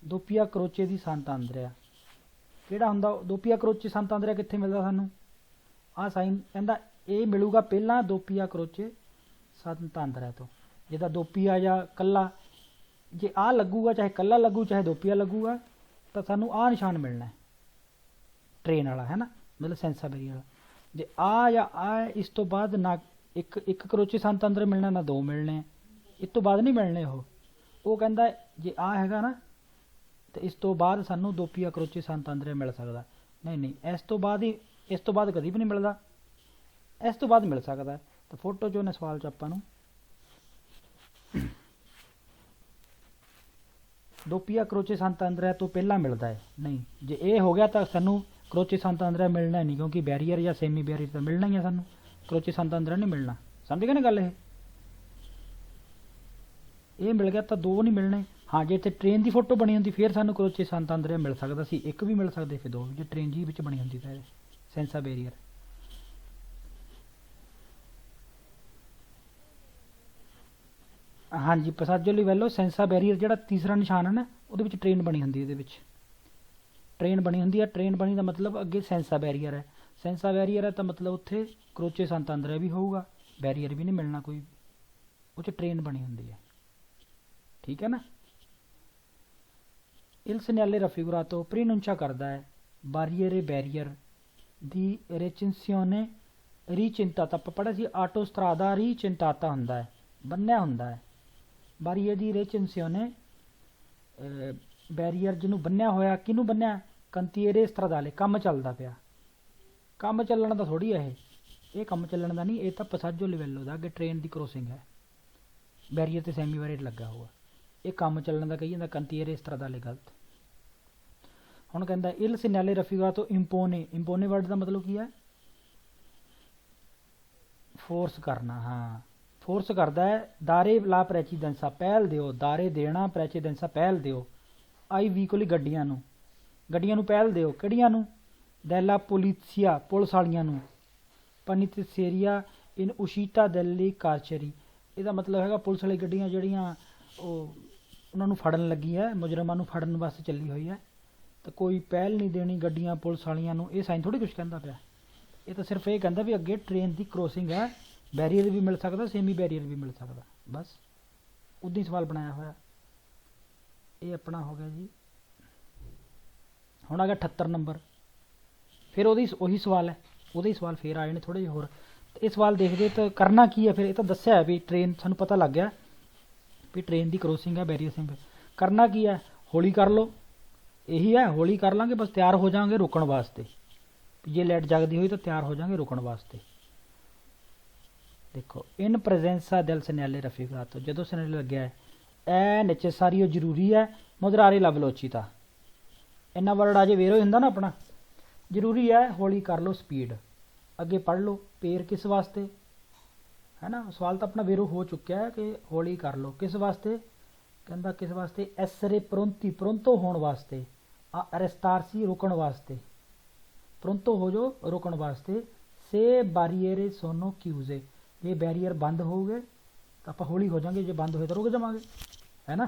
A: ਦੋਪੀਆ ਕਰੋਚੇ ਦੀ ਸੰਤ ਆਂਦਰਿਆ ਕਿਹੜਾ ਹੁੰਦਾ? ਦੋਪੀਆ ਕਰੋਚੇ ਸੰਤ ਆਂਦਰਿਆ ਕਿੱਥੇ ਮਿਲਦਾ ਸਾਨੂੰ? ਆਹ ਸਾਈਨ ਕਹਿੰਦਾ ਇਹ ਮਿਲੂਗਾ ਪਹਿਲਾਂ ਦੋਪੀਆ ਕਰੋਚੇ ਸੰਤ ਆਂਦਰਿਆ ਤੋਂ। ਜਿੱਦਾਂ ਦੋਪੀਆ ਜਾਂ ਕੱਲਾ, ਜੇ ਆਹ ਲੱਗੂਗਾ ਚਾਹੇ ਕੱਲਾ ਲੱਗੂ ਚਾਹੇ ਦੋਪੀਆ ਲੱਗੂਗਾ, ਤਾਂ ਸਾਨੂੰ ਆਹ ਨਿਸ਼ਾਨ ਮਿਲਣਾ ਹੈ ਟ੍ਰੇਨ ਵਾਲਾ, ਹੈ ਨਾ, ਮਤਲਬ ਸੈਂਸਾ ਬੈਰੀ ਵਾਲਾ। ਜੇ ਆ ਜਾਂ ਆ ਇਸ ਤੋਂ ਬਾਅਦ ਨਾ ਇੱਕ ਕਰੋਚੇ ਸੰਤ ਆਂਦਰਿਆ ਮਿਲਣਾ, ਨਾ ਦੋ ਮਿਲਣੇ, ਇਸ ਤੋਂ ਬਾਅਦ ਨਹੀਂ ਮਿਲਣੇ। ਉਹ ਕਹਿੰਦਾ ਜੇ ਆ ਹੈਗਾ ਨਾ ਤੇ ਇਸ ਤੋਂ ਬਾਅਦ ਸਾਨੂੰ ਦੋਪੀਆ ਕਰੋਚੇ ਸੰਤ ਆਂਦਰਿਆ ਮਿਲ ਸਕਦਾ। ਨਹੀਂ, ਇਸ ਤੋਂ ਬਾਅਦ ਕਦੀ ਵੀ ਨਹੀਂ ਮਿਲਦਾ, ਇਸ ਤੋਂ ਬਾਅਦ ਮਿਲ ਸਕਦਾ। ਤਾਂ ਫੋਟੋ 'ਚ ਉਹਨੇ ਸਵਾਲ 'ਚ ਆਪਾਂ ਨੂੰ ਦੋਪੀਆ ਕਰੋਚੇ ਸੰਤ ਆਂਦਰਿਆ ਤੋਂ ਪਹਿਲਾਂ ਮਿਲਦਾ ਹੈ। ਨਹੀਂ, ਜੇ ਇਹ ਹੋ ਗਿਆ ਤਾਂ ਸਾਨੂੰ ਕਰੋਚੇ ਸੰਤ ਆਂਦਰਿਆ ਮਿਲਣਾ ਨਹੀਂ, ਕਿਉਂਕਿ ਬੈਰੀਅਰ ਜਾਂ ਸੈਮੀ ਬੈਰੀਅਰ ਤਾਂ ਮਿਲਣਾ ਹੀ ਹੈ ਸਾਨੂੰ, ਕਰੋਚੇ ਸੰਤ ਆਂਦਰਿਆ ਨਹੀਂ ਮਿਲਣਾ। ਸਮਝ ਗਏ ਨਾ ਗੱਲ? ਇਹ ਮਿਲ ਗਿਆ ਤਾਂ ਦੋ ਨਹੀਂ ਮਿਲਣੇ। ਹਾਂ, ਜੇ ਇੱਥੇ ਟ੍ਰੇਨ ਦੀ ਫੋਟੋ ਬਣੀ ਹੁੰਦੀ ਫਿਰ ਸਾਨੂੰ ਕਰੋਚੇ ਸੰਤ ਆਂਦਰਿਆ ਮਿਲ ਸਕਦਾ ਸੀ, ਇੱਕ ਵੀ ਮਿਲ ਸਕਦੇ ਫਿਰ ਦੋ, ਜੇ ਟ੍ਰੇਨ ਜੀ ਵਿੱਚ ਬਣੀ ਹੁੰਦੀ ਤਾਂ ਸੈਂਸਾ ਬੈਰੀਅਰ। ਹਾਂਜੀ, ਪਸਾਜੋ ਲਿਵੈਲੋ ਸੈਂਸਾ ਬੈਰੀਅਰ ਜਿਹੜਾ ਤੀਸਰਾ ਨਿਸ਼ਾਨ ਹੈ ਨਾ, ਉਹਦੇ ਵਿੱਚ ਟ੍ਰੇਨ ਬਣੀ ਹੁੰਦੀ, ਇਹਦੇ ਵਿੱਚ ਟ੍ਰੇਨ ਬਣੀ ਹੁੰਦੀ ਹੈ। ਟ੍ਰੇਨ ਬਣੀ ਦਾ ਮਤਲਬ ਅੱਗੇ ਸੈਂਸਾ ਬੈਰੀਅਰ ਹੈ, ਸੈਂਸਾ ਬੈਰੀਅਰ ਹੈ ਤਾਂ ਮਤਲਬ ਉੱਥੇ ਕਰੋਚੇ ਸੰਤ ਆਂਦਰਿਆ ਵੀ ਹੋਊਗਾ, ਬੈਰੀਅਰ ਵੀ ਨਹੀਂ ਮਿਲਣਾ ਕੋਈ, ਉਹ 'ਚ ਟ੍ਰੇਨ ਬਣੀ ਹੁੰਦੀ ਹੈ। ਠੀਕ ਹੈ ਨਾ? ਇਲ ਸੈਨਿਆਲੇ ਰਫੀਕਾਤੋ ਪ੍ਰੀਨੁੰਚਾ ਕਰਦਾ ਹੈ ਬਾਰੀਅਰੇ ਬੈਰੀਅਰ ਦੀ ਰੇਚਿੰਸੀਓਨੇ ਰੀਚਿੰਤਾਤਾ। ਆਪਾਂ ਪੜ੍ਹਿਆ ਸੀ ਆਟੋਸਟਰਾਦਾ ਰੀਚਿੰਤਾਤਾ ਹੁੰਦਾ ਹੈ, ਬੰਨਿਆ ਹੁੰਦਾ ਹੈ। ਬਾਰੀਅਰ ਦੀ ਰੇਚਿੰਸੀਓਨੇ, ਬੈਰੀਅਰ ਜਿਹਨੂੰ ਬੰਨਿਆ ਹੋਇਆ, ਕਿਹਨੂੰ ਬੰਨਿਆ? ਕੰਤੀਏਰੇ ਸਟਰਾਦਾਲੇ, ਕੰਮ ਚੱਲਦਾ ਪਿਆ। ਕੰਮ ਚੱਲਣ ਦਾ ਥੋੜ੍ਹੀ ਹੈ ਇਹ ਕੰਮ ਚੱਲਣ ਦਾ ਨਹੀਂ, ਇਹ ਤਾਂ ਪਸਾਜੋ ਲਿਵੈਲੋ ਦਾ, ਅੱਗੇ ਟ੍ਰੇਨ ਦੀ ਕਰੋਸਿੰਗ ਹੈ, ਬੈਰੀਅਰ ਤੇ ਸੈਮੀ ਬੈਰੀਅਰ ਲੱਗਾ ਹੋਊਗਾ, ਇਹ ਕੰਮ ਚੱਲਣ ਦਾ ਕਹੀ ਜਾਂਦਾ, ਕੰਤੀਏਰੇ ਸਟਰਾਦਾਲੇ ਗਲਤ। ਹੁਣ ਕਹਿੰਦਾ ਇਲ ਸੈਨਿਆਲੇ ਰਫੀਕਾਤੋ ਇੰਪੋਨੇ, ਇੰਪੋਨੇ ਵਰਡ ਦਾ ਮਤਲਬ ਕੀ ਹੈ? ਫੋਰਸ ਕਰਨਾ। ਹਾਂ, ਫੋਰਸ ਕਰਦਾ ਹੈ। ਦਾਰੇ ਲਾ ਪ੍ਰੈਚੀਡੈਂਸਾ, ਪਹਿਲ ਦਿਓ, ਦਾਰੇ ਦੇਣਾ, ਪ੍ਰੈਚੀਡੈਂਸਾ ਪਹਿਲ ਦਿਓ। ਆਈ ਵੀਕੋਲੀ ਗੱਡੀਆਂ ਨੂੰ ਪਹਿਲ ਦਿਓ। ਕਿਹੜੀਆਂ ਨੂੰ? ਦੈਲਾ ਪੋਲੀਸੀਆ, ਪੁਲਿਸ ਵਾਲੀਆਂ ਨੂੰ। ਪਨੀਤਸੇਰੀਆ ਇਨ ਉਸ਼ੀਤਾ ਦੈਲੀ ਕਾਰਚਰੀ, ਇਹਦਾ ਮਤਲਬ ਹੈਗਾ ਪੁਲਿਸ ਵਾਲੀ ਗੱਡੀਆਂ ਜਿਹੜੀਆਂ ਉਹ ਉਹਨਾਂ ਨੂੰ ਫੜਨ ਲੱਗੀ ਹੈ, ਮੁਜਰਮਾਂ ਨੂੰ ਫੜਨ ਵਾਸਤੇ ਚੱਲੀ ਹੋਈ ਹੈ, ਤਾਂ ਕੋਈ ਪਹਿਲ ਨਹੀਂ ਦੇਣੀ ਗੱਡੀਆਂ ਪੁਲਿਸ ਵਾਲੀਆਂ ਨੂੰ। ਇਹ ਸਾਈਨ ਥੋੜ੍ਹੀ ਕੁਛ ਕਹਿੰਦਾ ਪਿਆ, ਇਹ ਤਾਂ ਸਿਰਫ ਇਹ ਕਹਿੰਦਾ ਵੀ ਅੱਗੇ ਟ੍ਰੇਨ ਦੀ ਕ੍ਰੋਸਿੰਗ ਹੈ, ਬੈਰੀਅਰ ਵੀ ਮਿਲ ਸਕਦਾ, ਸੇਮੀ ਬੈਰੀਅਰ ਵੀ ਮਿਲ ਸਕਦਾ, ਬਸ ਉੱਦਾਂ ਹੀ ਸਵਾਲ ਬਣਾਇਆ ਹੋਇਆ। ਇਹ ਆਪਣਾ ਹੋ ਗਿਆ ਜੀ। ਹੁਣ ਆ ਗਿਆ 78 ਨੰਬਰ। ਫਿਰ ਉਹੀ ਸਵਾਲ ਹੈ, ਉਹਦੇ ਹੀ ਸਵਾਲ ਫਿਰ ਆਏ ਨੇ ਥੋੜ੍ਹੇ ਜਿਹੇ ਹੋਰ। ਇਹ ਸਵਾਲ ਦੇਖਦੇ ਤਾਂ ਕਰਨਾ ਕੀ ਹੈ ਫਿਰ, ਇਹ ਤਾਂ ਦੱਸਿਆ ਹੈ ਵੀ ਟ੍ਰੇਨ, ਸਾਨੂੰ ਪਤਾ ਲੱਗ ਗਿਆ ਵੀ ਟ੍ਰੇਨ ਦੀ ਕ੍ਰੋਸਿੰਗ ਹੈ, ਬੈਰੀਅਰ ਸਿੰਘ। ਕਰਨਾ ਕੀ ਹੈ, ਹੌਲੀ ਕਰ ਲਓ, ਇਹੀ ਹੈ, ਹੌਲੀ ਕਰ ਲਾਂਗੇ ਬਸ, ਤਿਆਰ ਹੋ ਜਾਵਾਂਗੇ ਰੁਕਣ ਵਾਸਤੇ। ਜੇ ਲਾਈਟ ਜਗਦੀ ਹੋਈ ਤਾਂ ਤਿਆਰ ਹੋ ਜਾਵਾਂਗੇ ਰੁਕਣ ਵਾਸਤੇ। ਦੇਖੋ ਇਨ ਪ੍ਰੈਜ਼ੈਂਸਾ del segnale raffigurato, ਜਦੋਂ ਸਿਗਨਲ ਲੱਗਿਆ ਹੈ è necessario, ਜ਼ਰੂਰੀ ਹੈ, moderare la velocità, ਇੰਨਾ ਵਰਡ ਆ ਜੇ ਵੇਰੋ ਹੁੰਦਾ ਨਾ ਆਪਣਾ, ਜ਼ਰੂਰੀ ਹੈ ਹੌਲੀ ਕਰ ਲਓ ਸਪੀਡ। ਅੱਗੇ ਪੜ੍ਹ ਲਓ ਪੇਰ ਕਿਸ ਵਾਸਤੇ ਹੈ ਨਾ, ਸਵਾਲ ਤਾਂ ਆਪਣਾ ਵੇਰੋ ਹੋ ਚੁੱਕਿਆ ਹੈ ਕਿ ਹੌਲੀ ਕਰ ਲਓ ਕਿਸ ਵਾਸਤੇ, ਕਹਿੰਦਾ ਕਿਸ ਵਾਸਤੇ, essere pronti, ਪ੍ਰੰਤੋ ਹੋਣ ਵਾਸਤੇ, arrestarsi, ਰੁਕਣ ਵਾਸਤੇ, ਪ੍ਰੰਤੋ ਹੋ ਜੋ ਰੁਕਣ ਵਾਸਤੇ, se barriere sono chiuse, ਜੇ ਬੈਰੀਅਰ ਬੰਦ ਹੋਊਗੇ ਤਾਂ ਆਪਾਂ ਹੌਲੀ ਹੋ ਜਾਵਾਂਗੇ, ਜੇ ਬੰਦ ਹੋਏ ਤਾਂ ਰੁਕ ਜਾਵਾਂਗੇ, ਹੈ ਨਾ।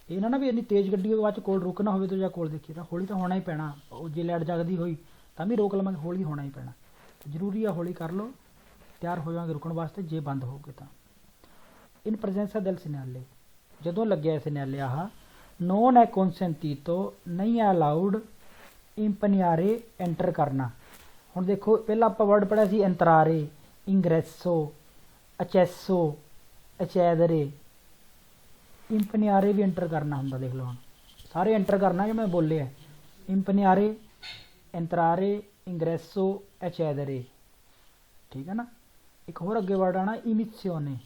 A: ਇਹ ਨਾ ਵੀ ਇੰਨੀ ਤੇਜ਼ ਗੱਡੀ ਬਾਅਦ 'ਚ ਕੋਲ ਰੁਕਣਾ ਹੋਵੇ ਤਾਂ ਜਾਂ ਕੋਲ ਦੇਖੀਏ ਤਾਂ ਹੌਲੀ ਤਾਂ ਹੋਣਾ ਹੀ ਪੈਣਾ। ਉਹ ਜੇ ਲਾਈਟ ਜਗਦੀ ਹੋਈ ਤਾਂ ਵੀ ਰੋਕ ਲਵਾਂਗੇ, ਹੌਲੀ ਹੋਣਾ ਹੀ ਪੈਣਾ, ਜ਼ਰੂਰੀ ਆ ਹੌਲੀ ਕਰ ਲਓ, ਤਿਆਰ ਹੋ ਜਾਵਾਂਗੇ ਰੁਕਣ ਵਾਸਤੇ ਜੇ ਬੰਦ ਹੋਊਗੇ ਤਾਂ। ਇਨ ਪ੍ਰੈਜ਼ੈਂਸਾ del segnale, ਜਦੋਂ ਲੱਗਿਆ ਸਿਗਨਲ ਆਹ non è consentito, ਨਹੀਂ ਹੈ ਅਲਾਉਡ, impegnare, ਐਂਟਰ ਕਰਨਾ। ਹੁਣ ਦੇਖੋ ਪਹਿਲਾਂ ਆਪਾਂ ਵਰਡ ਪੜ੍ਹਿਆ ਸੀ entrare, ingresso, accesso, accedere, impegnare ਵੀ ਐਂਟਰ ਕਰਨਾ ਹੁੰਦਾ। ਦੇਖ ਲਓ ਹੁਣ ਸਾਰੇ ਐਂਟਰ ਕਰਨਾ ਜਿਵੇਂ ਬੋਲੇ ਹੈ, impegnare, entrare, ingresso, accedere, ਠੀਕ ਹੈ ਨਾ। ਇੱਕ ਹੋਰ ਅੱਗੇ ਵਰਡ ਆਣਾ emissione,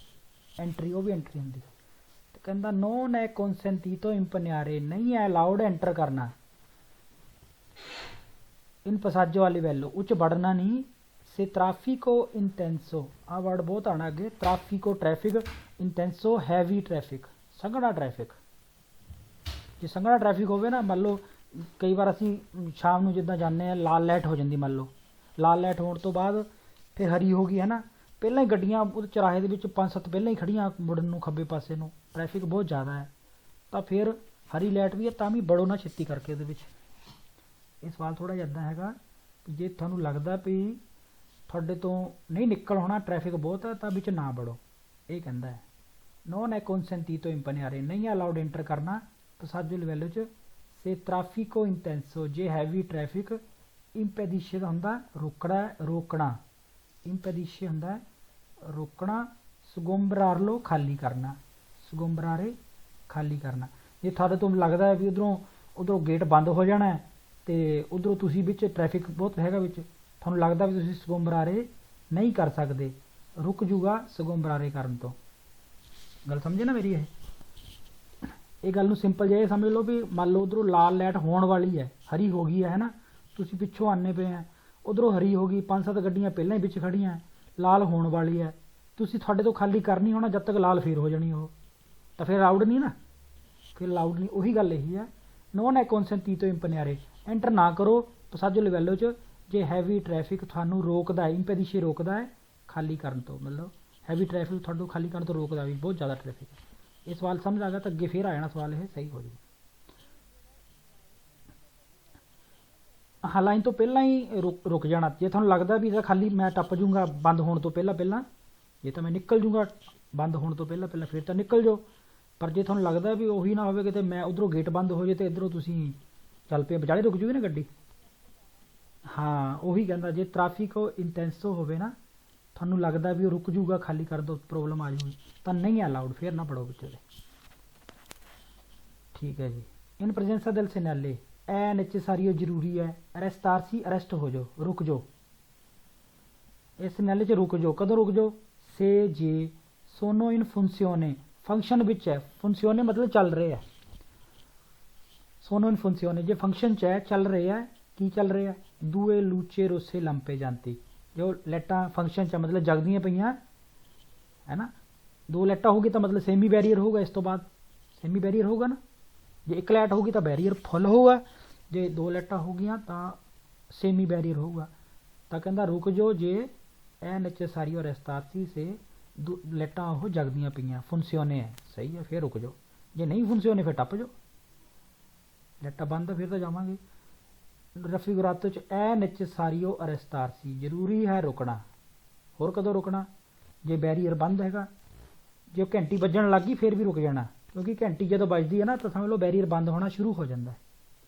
A: ਐਂਟਰੀ, ਉਹ ਵੀ ਐਂਟਰੀ ਹੁੰਦੀ। ਤੇ ਕਹਿੰਦਾ non è consentito impegnare, ਨਹੀਂ ਹੈ ਅਲਾਉਡ ਐਂਟਰ ਕਰਨਾ। in passaggio a livello, ਉੱਚ ਵੜਨਾ ਨਹੀਂ। se traffico intenso, ਆ ਵਰਡ ਬਹੁਤ ਆਣਾ ਅੱਗੇ, traffico traffic, intenso heavy traffic, ਸੰਘਣਾ ਟ੍ਰੈਫਿਕ। ਜੇ ਸੰਘਣਾ ਟ੍ਰੈਫਿਕ ਹੋਵੇ ਨਾ, ਮੰਨ ਲਓ ਕਈ ਵਾਰ ਅਸੀਂ ਸ਼ਾਮ ਨੂੰ ਜਿੱਦਾਂ ਜਾਂਦੇ ਹਾਂ, ਲਾਲ ਲਾਈਟ ਹੋ ਜਾਂਦੀ, ਮੰਨ ਲਓ ਲਾਲ ਲਾਈਟ ਹੋਣ ਤੋਂ ਬਾਅਦ ਫਿਰ ਹਰੀ ਹੋ ਗਈ ਹੈ ਨਾ, ਪਹਿਲਾਂ ਹੀ ਗੱਡੀਆਂ ਉਹ ਚੁਰਾਹੇ ਦੇ ਵਿੱਚ 5-7 ਪਹਿਲਾਂ ਹੀ ਖੜੀਆਂ ਮੁੜਨ ਨੂੰ ਖੱਬੇ ਪਾਸੇ ਨੂੰ, ਟ੍ਰੈਫਿਕ ਬਹੁਤ ਜ਼ਿਆਦਾ ਹੈ, ਤਾਂ ਫਿਰ ਹਰੀ ਲਾਈਟ ਵੀ ਹੈ ਤਾਂ ਵੀ ਬੜੋ ਨਾ ਛੇਤੀ ਕਰਕੇ ਉਹਦੇ ਵਿੱਚ। ਇਹ ਸਵਾਲ ਥੋੜ੍ਹਾ ਜਿਹਾ ਇੱਦਾਂ ਹੈਗਾ ਕਿ ਜੇ ਤੁਹਾਨੂੰ ਲੱਗਦਾ ਵੀ ਤੁਹਾਡੇ ਤੋਂ ਨਹੀਂ ਨਿਕਲ ਹੋਣਾ, ਟ੍ਰੈਫਿਕ ਬਹੁਤ ਹੈ, ਤਾਂ ਵਿੱਚ ਨਾ ਵੜੋ। ਇਹ ਕਹਿੰਦਾ ਹੈ non è consentito impegnare, ਨਹੀਂ ਹੈ ਅਲਾਉਡ ਐਂਟਰ ਕਰਨਾ passaggio a livello 'ਚ। se traffico intenso, ਜੇ ਹੈਵੀ ਟ੍ਰੈਫਿਕ। impedisce ਦਾ ਹੁੰਦਾ ਰੋਕਣਾ, ਰੋਕਣਾ, impedisce ਹੁੰਦਾ ਰੋਕਣਾ। sgombrarlo, ਖਾਲੀ ਕਰਨਾ, sgombrare, ਖਾਲੀ ਕਰਨਾ। ਜੇ ਤੁਹਾਡੇ ਤੋਂ ਲੱਗਦਾ ਹੈ ਵੀ ਉਧਰੋਂ ਗੇਟ ਬੰਦ ਹੋ ਜਾਣਾ ਤੇ ਉਧਰੋਂ ਤੁਸੀਂ ਵਿੱਚ ਟ੍ਰੈਫਿਕ ਬਹੁਤ ਹੈਗਾ ਵਿੱਚ, ਤੁਹਾਨੂੰ ਲੱਗਦਾ ਵੀ ਤੁਸੀਂ sgombrare ਨਹੀਂ ਕਰ ਸਕਦੇ, ਰੁਕ ਜੂਗਾ sgombrare ਕਰਨ ਤੋਂ। ਗੱਲ ਸਮਝੇ ਨਾ ਮੇਰੀ? ਇਹ ਗੱਲ ਨੂੰ ਸਿੰਪਲ ਜਿਹਾ ਸਮਝ ਲਓ ਵੀ ਮੰਨ ਲਓ ਉਧਰੋਂ ਲਾਲ ਲਾਈਟ ਹੋਣ ਵਾਲੀ ਹੈ, ਹਰੀ ਹੋ ਗਈ ਹੈ ਨਾ, ਤੁਸੀਂ ਪਿੱਛੋਂ ਆਨੇ ਪਏ ਆ, ਉਧਰੋਂ ਹਰੀ ਹੋ ਗਈ, 5-7 ਗੱਡੀਆਂ ਪਹਿਲਾਂ ਹੀ ਵਿੱਚ ਖੜੀਆਂ, ਲਾਲ ਹੋਣ ਵਾਲੀ ਹੈ, ਤੁਸੀਂ ਤੁਹਾਡੇ ਤੋਂ ਖਾਲੀ ਕਰਨੀ ਹੋਣਾ ਜਦ ਤੱਕ ਲਾਲ ਫੇਰ ਹੋ ਜਾਣੀ, ਉਹ ਤਾਂ ਫਿਰ ਅਲਾਉਡ ਨਹੀਂ ਨਾ, ਫਿਰ ਅਲਾਉਡ ਨਹੀਂ। ਉਹੀ ਗੱਲ ਇਹੀ ਹੈ non è consentito impegnare, ਐਂਟਰ ਨਾ ਕਰੋ passaggio a livello 'ਚ ਜੇ ਹੈਵੀ ਟ੍ਰੈਫਿਕ ਤੁਹਾਨੂੰ ਰੋਕਦਾ ਹੈ, impedisce ਰੋਕਦਾ ਹੈ ਖਾਲੀ ਕਰਨ ਤੋਂ, ਮਤਲਬ ਹੈਵੀ ਟ੍ਰੈਫਿਕ ਤੁਹਾਨੂੰ ਖਾਲੀ ਕਰਨ ਤੋਂ ਰੋਕਦਾ ਵੀ, ਬਹੁਤ ਜ਼ਿਆਦਾ ਟ੍ਰੈਫਿਕ। ਇਹ ਸਵਾਲ ਸਮਝ ਆ ਗਿਆ ਤਾਂ ਅੱਗੇ ਫਿਰ ਆ ਜਾਣਾ ਸਵਾਲ, ਇਹ ਸਹੀ ਹੋ ਜਾਊਗਾ। ਹਾਂ ਲਾਈਨ ਤੋਂ ਪਹਿਲਾਂ ਹੀ ਰੁਕ ਜਾਣਾ। ਜੇ ਤੁਹਾਨੂੰ ਲੱਗਦਾ ਵੀ ਇਹਦਾ ਖਾਲੀ ਮੈਂ ਟੱਪ ਜੂੰਗਾ ਬੰਦ ਹੋਣ ਤੋਂ ਪਹਿਲਾਂ, ਜੇ ਤਾਂ ਮੈਂ ਨਿਕਲ ਜੂੰਗਾ ਬੰਦ ਹੋਣ ਤੋਂ ਪਹਿਲਾਂ ਫਿਰ ਤਾਂ ਨਿਕਲ ਜਾਓ। ਪਰ ਜੇ ਤੁਹਾਨੂੰ ਲੱਗਦਾ ਵੀ ਉਹੀ ਨਾ ਹੋਵੇ ਕਿਤੇ ਮੈਂ ਉਧਰੋਂ ਗੇਟ ਬੰਦ ਹੋ ਜਾਏ ਤੇ ਇੱਧਰੋਂ ਤੁਸੀਂ ਚੱਲ ਪਏ, ਵਿਚਾਲੇ ਰੁਕ ਜੂਗੀ ਨਾ ਗੱਡੀ। ਹਾਂ ਉਹੀ ਕਹਿੰਦਾ ਜੇ ਟ੍ਰੈਫਿਕ ਇੰਟੈਂਸੋ ਹੋਵੇ ਨਾ, ਤੁਹਾਨੂੰ ਲੱਗਦਾ ਵੀ ਉਹ ਰੁਕ ਜੂਗਾ, ਖਾਲੀ ਕਰ ਦੋ, ਪ੍ਰੋਬਲਮ ਆ ਜਾਊਗੀ, ਤਾਂ ਨਹੀਂ ਅਲਾਉਡ, ਫਿਰ ਨਾ ਪੜੋ ਵਿੱਚ ਉਹਦੇ। ਠੀਕ ਹੈ ਜੀ। ਇਨ ਪ੍ਰੈਜ਼ੈਂਸਾ del segnale è necessario, ਜ਼ਰੂਰੀ ਹੈ, arrestarsi, ਅਰੈਸਟ ਹੋ ਜਾਓ, ਰੁਕ ਜਾਓ। ਇਸ segnale 'ਚ ਰੁਕ ਜਾਓ, ਕਦੋਂ ਰੁਕ ਜਾਓ? se ਜੇ sono in funzione, ਫੰਕਸ਼ਨ ਵਿੱਚ ਹੈ, funzione ਮਤਲਬ ਚੱਲ ਰਿਹਾ ਹੈ, sono in funzione ਜੇ ਫੰਕਸ਼ਨ 'ਚ ਹੈ, ਚੱਲ ਰਿਹਾ ਹੈ। ਕੀ ਚੱਲ ਰਿਹਾ? due luci rosse lampeggianti, ਜੋ ਲਾਈਟਾਂ ਫੰਕਸ਼ਨ 'ਚ ਮਤਲਬ ਜਗਦੀਆਂ ਪਈਆਂ ਹੈ ਨਾ, 2 ਲਾਈਟਾਂ ਹੋਊਗੀ ਤਾਂ ਮਤਲਬ ਸੇਮੀ ਬੈਰੀਅਰ ਹੋਊਗਾ, ਇਸ ਤੋਂ ਬਾਅਦ ਸੇਮੀ ਬੈਰੀਅਰ ਹੋਊਗਾ ਨਾ। ਜੇ 1 ਲਾਈਟ ਹੋਊਗੀ ਤਾਂ ਬੈਰੀਅਰ ਫੁੱਲ ਹੋਊਗਾ, ਜੇ 2 ਲਾਈਟਾਂ ਹੋ ਗਈਆਂ ਤਾਂ ਸੇਮੀ ਬੈਰੀਅਰ ਹੋਊਗਾ। ਤਾਂ ਕਹਿੰਦਾ ਰੁਕ ਜਾਓ ਜੇ è necessario arrestarsi, se ਲਾਈਟਾਂ ਉਹ ਜਗਦੀਆਂ ਪਈਆਂ, ਫੁੰਸਿਓਨੇ ਹੈ, ਸਹੀ ਹੈ, ਫਿਰ ਰੁਕ ਜਾਓ। ਜੇ ਨਹੀਂ ਫੁੰਸਿਓਨੇ ਫਿਰ ਟੱਪ ਜਾਓ, ਲਾਈਟਾਂ ਬੰਦ, ਫਿਰ ਤਾਂ ਜਾਵਾਂਗੇ। ਰਫੀਗੁਰਾਤੋ ਚ ਐ ਨੈਸੈਸਾਰੀਓ ਅਰੈਸਟਾਰਸੀ, ਜ਼ਰੂਰੀ ਹੈ ਰੁਕਣਾ। ਹੋਰ ਕਦੋਂ ਰੁਕਣਾ? ਜੇ ਬੈਰੀਅਰ ਬੰਦ ਹੈਗਾ। ਜੇ ਘੰਟੀ ਵੱਜਣ ਲੱਗ ਗਈ ਫਿਰ ਵੀ ਰੁਕ ਜਾਣਾ, ਕਿਉਂਕਿ ਘੰਟੀ ਜਦੋਂ ਵੱਜਦੀ ਹੈ ਨਾ ਤਾਂ ਸਮਝ ਲਓ ਬੈਰੀਅਰ ਬੰਦ ਹੋਣਾ ਸ਼ੁਰੂ ਹੋ ਜਾਂਦਾ।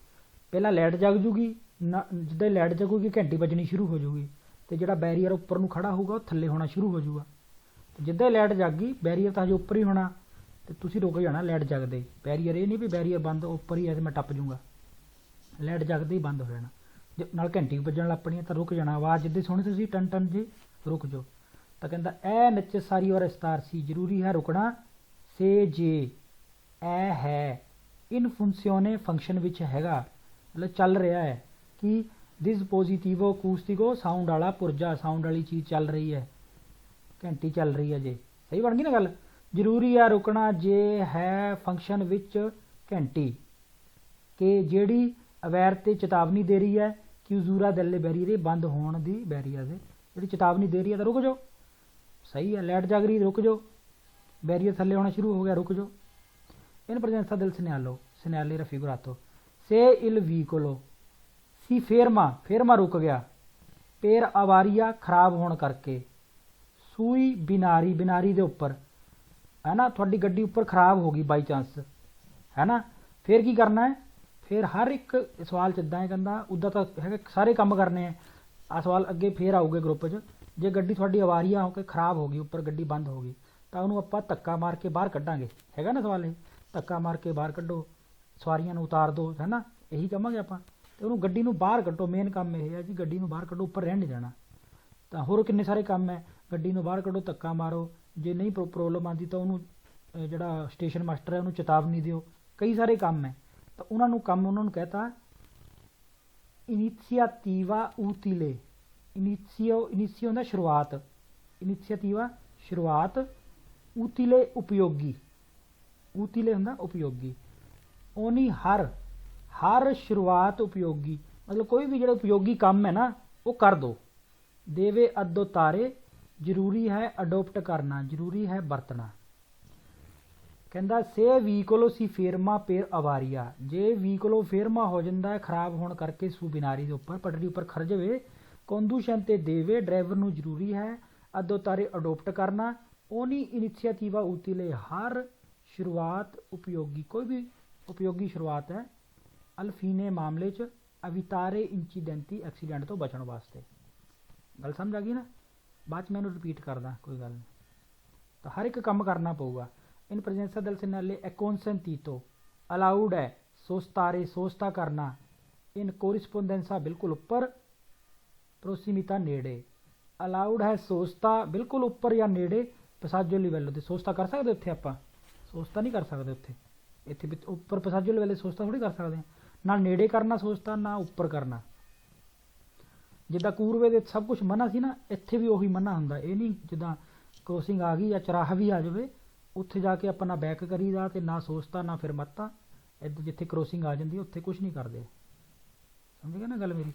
A: ਪਹਿਲਾਂ ਲਾਈਟ ਜਗ ਜੂਗੀ ਨਾ, ਜਿੱਦਾਂ ਲਾਈਟ ਜਗੂਗੀ ਘੰਟੀ ਵੱਜਣੀ ਸ਼ੁਰੂ ਹੋ ਜੂਗੀ, ਤੇ ਜਿਹੜਾ ਬੈਰੀਅਰ ਉੱਪਰ ਨੂੰ ਖੜਾ ਹੋਊਗਾ ਉਹ ਥੱਲੇ ਹੋਣਾ ਸ਼ੁਰੂ ਹੋ ਜੂਗਾ। ਤੇ ਜਿੱਦਾਂ ਲਾਈਟ ਜਗ ਗਈ ਬੈਰੀਅਰ ਤਾਂ ਹਜੇ ਉੱਪਰ ਹੀ ਹੋਣਾ, ਤੇ ਤੁਸੀਂ ਰੁਕ ਜਾਣਾ ਲਾਈਟ ਜਗਦੇ ਹੀ। ਬੈਰੀਅਰ ਇਹ ਨਹੀਂ ਵੀ ਬੈਰੀਅਰ ਬੰਦ ਉੱਪਰ ਹੀ ਹੈ ਤੇ ਮੈਂ ਟੱਪ ਜੂੰਗਾ, ਲਾਈਟ ਜਗਦੇ ਹੀ ਬੰਦ ਹੋ ਜਾਣਾ। ਜੇ ਨਾਲ ਘੰਟੀ ਵੱਜਣ ਲੱਗ ਪਣੀ ਤਾਂ ਰੁਕ ਜਾਣਾ, ਆਵਾਜ਼ ਜਿੱਦਾਂ ਸੁਣੀ ਤੁਸੀਂ ਟਨ ਟਨ ਜੀ, ਰੁਕ ਜਾਓ। ਤਾਂ ਕਹਿੰਦਾ ਐ ਨੈਸੈਸਾਰੀਓ ਅਰੈਸਟਾਰਸੀ, ਜ਼ਰੂਰੀ ਹੈ ਰੁਕਣਾ। ਸੇ ਜੇ ਐ ਹੈ ਇਨ ਫੁੰਸਿਓਨੇ, ਫੰਕਸ਼ਨ ਵਿੱਚ ਹੈਗਾ, ਮਤਲਬ ਚੱਲ ਰਿਹਾ ਹੈ। ਕਿ ਡਿਸਪੋਜ਼ੀਟਿਵੋ ਅਕੂਸਟਿਕੋ, ਸਾਊਂਡ ਵਾਲਾ ਪੁਰਜਾ, ਸਾਊਂਡ ਵਾਲੀ ਚੀਜ਼ ਚੱਲ ਰਹੀ ਹੈ, ਘੰਟੀ ਚੱਲ ਰਹੀ ਹੈ। ਜੇ ਸਹੀ ਬਣ ਗਈ ਨਾ ਗੱਲ, ਜ਼ਰੂਰੀ ਹੈ ਰੁਕਣਾ ਜੇ ਹੈ ਫੰਕਸ਼ਨ ਵਿੱਚ ਘੰਟੀ, ਕਿ ਜਿਹੜੀ ਅਵੇਅਰ ਤੇ ਚੇਤਾਵਨੀ ਦੇ ਰਹੀ ਹੈ ਕਿ ਜ਼ੂਰਾ ਦੈਲੇ ਬੈਰੀਅਰ, ਬੰਦ ਹੋਣ ਦੀ ਬੈਰੀਅਰ ਦੇ ਜਿਹੜੀ ਚੇਤਾਵਨੀ ਦੇ ਰਹੀ ਹੈ ਤਾਂ ਰੁਕ ਜਾਓ। ਸਹੀ ਹੈ, ਲਾਈਟ ਜਗ ਰਹੀ, ਰੁਕ ਜਾਓ। ਬੈਰੀਅਰ ਥੱਲੇ ਹੋਣਾ ਸ਼ੁਰੂ ਹੋ ਗਿਆ, ਰੁਕ ਜਾਓ। in presenza del segnale raffigurato, se il veicolo si ferma ਰੁਕ ਗਿਆ, per avaria ਖਰਾਬ ਹੋਣ ਕਰਕੇ, ਸੂਈ ਬਿਨਾਰੀ ਦੇ ਉੱਪਰ ਹੈ ਨਾ, ਤੁਹਾਡੀ ਗੱਡੀ ਉੱਪਰ ਖਰਾਬ ਹੋ ਗਈ ਬਾਈ ਚਾਂਸ, ਹੈ ਨਾ, ਫਿਰ ਕੀ ਕਰਨਾ ਹੈ? ਫਿਰ ਹਰ ਇੱਕ ਸਵਾਲ 'ਚ ਇੱਦਾਂ ਹੈ, ਕਹਿੰਦਾ ਉੱਦਾਂ ਤਾਂ ਹੈਗਾ ਸਾਰੇ ਕੰਮ ਕਰਨੇ ਹੈ, ਆ ਸਵਾਲ ਅੱਗੇ ਫੇਰ ਆਊਗੇ ਗਰੁੱਪ 'ਚ। ਜੇ ਗੱਡੀ ਤੁਹਾਡੀ ਅਵਾਰੀਆ ਹੋ ਕੇ ਖਰਾਬ ਹੋ ਗਈ, ਉੱਪਰ ਗੱਡੀ ਬੰਦ ਹੋ ਗਈ, ਤਾਂ ਉਹਨੂੰ ਆਪਾਂ ਧੱਕਾ ਮਾਰ ਕੇ ਬਾਹਰ ਕੱਢਾਂਗੇ, ਹੈਗਾ ਨਾ ਸਵਾਲ ਇਹ, ਧੱਕਾ ਮਾਰ ਕੇ ਬਾਹਰ ਕੱਢੋ, ਸਵਾਰੀਆਂ ਨੂੰ ਉਤਾਰ ਦਿਓ, ਹੈ ਨਾ, ਇਹੀ ਕਹਾਂਗੇ ਆਪਾਂ। ਤੇ ਉਹਨੂੰ ਗੱਡੀ ਨੂੰ ਬਾਹਰ ਕੱਢੋ, ਮੇਨ ਕੰਮ ਇਹ ਹੈ ਜੀ, ਗੱਡੀ ਨੂੰ ਬਾਹਰ ਕੱਢੋ, ਉੱਪਰ ਰਹਿਣ ਨਹੀਂ ਜਾਣਾ। ਤਾਂ ਹੋਰ ਕਿੰਨੇ ਸਾਰੇ ਕੰਮ ਹੈ, ਗੱਡੀ ਨੂੰ ਬਾਹਰ ਕੱਢੋ, ਧੱਕਾ ਮਾਰੋ, ਜੇ ਨਹੀਂ ਪ੍ਰੋਬਲਮ ਆਉਂਦੀ ਤਾਂ ਉਹਨੂੰ ਜਿਹੜਾ ਸਟੇਸ਼ਨ ਮਾਸਟਰ ਹੈ ਉਹਨੂੰ ਚੇਤਾਵਨੀ ਦਿਓ, ਕਈ ਸਾਰੇ ਕੰਮ ਹੈ। ਤਾਂ ਉਹਨਾਂ ਨੂੰ ਕਹਤਾ ਇਨੀਸ਼ੀਏਟਿਵਾ ਉਤੀਲੇ, ਇਨੀਸ਼ੀਓ ਹੁੰਦਾ ਸ਼ੁਰੂਆਤ, ਇਨੀਸ਼ੀਏਟਿਵਾ ਸ਼ੁਰੂਆਤ, ਉਤੀਲੇ ਉਪਯੋਗੀ, ਉਤੀਲੇ ਹੁੰਦਾ ਉਪਯੋਗੀ। ਉਹਨੀ ਹਰ ਸ਼ੁਰੂਆਤ ਉਪਯੋਗੀ, ਮਤਲਬ ਕੋਈ ਵੀ ਜਿਹੜਾ ਉਪਯੋਗੀ ਕੰਮ ਹੈ ਨਾ ਉਹ ਕਰ ਦੋ। ਦੇਵੇ ਅਦੋ ਤਾਰੇ, ਜ਼ਰੂਰੀ ਹੈ ਅਡੋਪਟ ਕਰਨਾ, ਜ਼ਰੂਰੀ ਹੈ ਵਰਤਣਾ। ਕਹਿੰਦਾ ਸੇ ਵੀਕੋਲੋ ਸੀ ਫੇਰਮਾ ਪੇਰ ਅਵਾਰੀਆ, ਜੇ ਵੀਕੋਲੋ ਫੇਰਮਾ ਹੋ ਜਾਂਦਾ ਹੈ ਖਰਾਬ ਹੋਣ ਕਰਕੇ, ਸੂ ਬਿਨਾਰੀ ਦੇ ਉੱਪਰ, ਪਟੜੀ ਉੱਪਰ ਖੜ ਜਾਵੇ, ਕੰਦੂਸ਼ਨ ਤੇ ਦੇਵੇ, ਡਰਾਈਵਰ ਨੂੰ ਜ਼ਰੂਰੀ ਹੈ ਅਦੋ ਤਾਰੇ ਅਡੋਪਟ ਕਰਨਾ। ਉਹਨੀ ਇਨੀਸ਼ੀਏਟਿਵਾ ਉਤੀਲੇ, ਹਰ ਸ਼ੁਰੂਆਤ ਉਪਯੋਗੀ, ਕੋਈ ਵੀ ਉਪਯੋਗੀ ਸ਼ੁਰੂਆਤ ਹੈ, ਅਲਫੀਨੇ ਮਾਮਲੇ 'ਚ ਅਵਿਤਾਰੇ ਇੰਸੀਡੈਂਟੀ, ਐਕਸੀਡੈਂਟ ਤੋਂ ਬਚਣ ਵਾਸਤੇ। ਗੱਲ ਸਮਝ ਆ ਗਈ ਨਾ? ਬਾਅਦ 'ਚ ਮੈਂ ਇਹਨੂੰ ਰਿਪੀਟ ਕਰਦਾ, ਕੋਈ ਗੱਲ ਨਹੀਂ। ਤਾਂ ਹਰ ਇੱਕ ਕੰਮ ਕਰਨਾ ਪਊਗਾ। in presenza del segnale è consentito, allowed ਹੈ ਸੋਸਤਾਰੇ, ਸੋਸਤਾ ਕਰਨਾ, in corrispondenza ਬਿਲਕੁਲ ਉੱਪਰ, prossimità ਨੇੜੇ, allowed ਹੈ ਸੋਸਤਾ ਬਿਲਕੁਲ ਉੱਪਰ ਜਾਂ ਨੇੜੇ, passaggio livello ਦੇ, ਸੋਸਤਾ ਕਰ ਸਕਦੇ ਉੱਥੇ ਆਪਾਂ, ਸੋਸਤਾ ਨਹੀਂ ਕਰ ਸਕਦੇ ਉੱਥੇ, ਇੱਥੇ ਉੱਪਰ passaggio livello ਸੋਸਤਾ ਥੋੜੀ ਕਰ ਸਕਦੇ ਹਾਂ, ਨਾ ਨੇੜੇ ਕਰਨਾ ਸੋਸਤਾ, ਨਾ ਉੱਪਰ ਕਰਨਾ। ਜਿੱਦਾਂ ਕੂਰਵੇ ਦੇ ਸਭ ਕੁਝ ਮਨਾ ਸੀ ਨਾ, ਇੱਥੇ ਵੀ ਉਹੀ ਮਨਾ ਹੁੰਦਾ। ਇਹ ਨਹੀਂ ਜਿੱਦਾਂ ਕ੍ਰੋਸਿੰਗ ਆ ਗਈ ਜਾਂ ਚਰਾਹ ਵੀ ਆ ਜਾਵੇ, ਉੱਥੇ ਜਾ ਕੇ ਆਪਾਂ ਨਾ ਬੈਕ ਕਰੀਦਾ ਤੇ ਨਾ ਸੋਚਤਾ ਨਾ ਫਿਰ ਮੱਤਾ, ਇੱਧਰ ਜਿੱਥੇ ਕ੍ਰੋਸਿੰਗ ਆ ਜਾਂਦੀ ਉੱਥੇ ਕੁਝ ਨਹੀਂ ਕਰਦੇ। ਸਮਝ ਗਏ ਨਾ ਗੱਲ ਮੇਰੀ?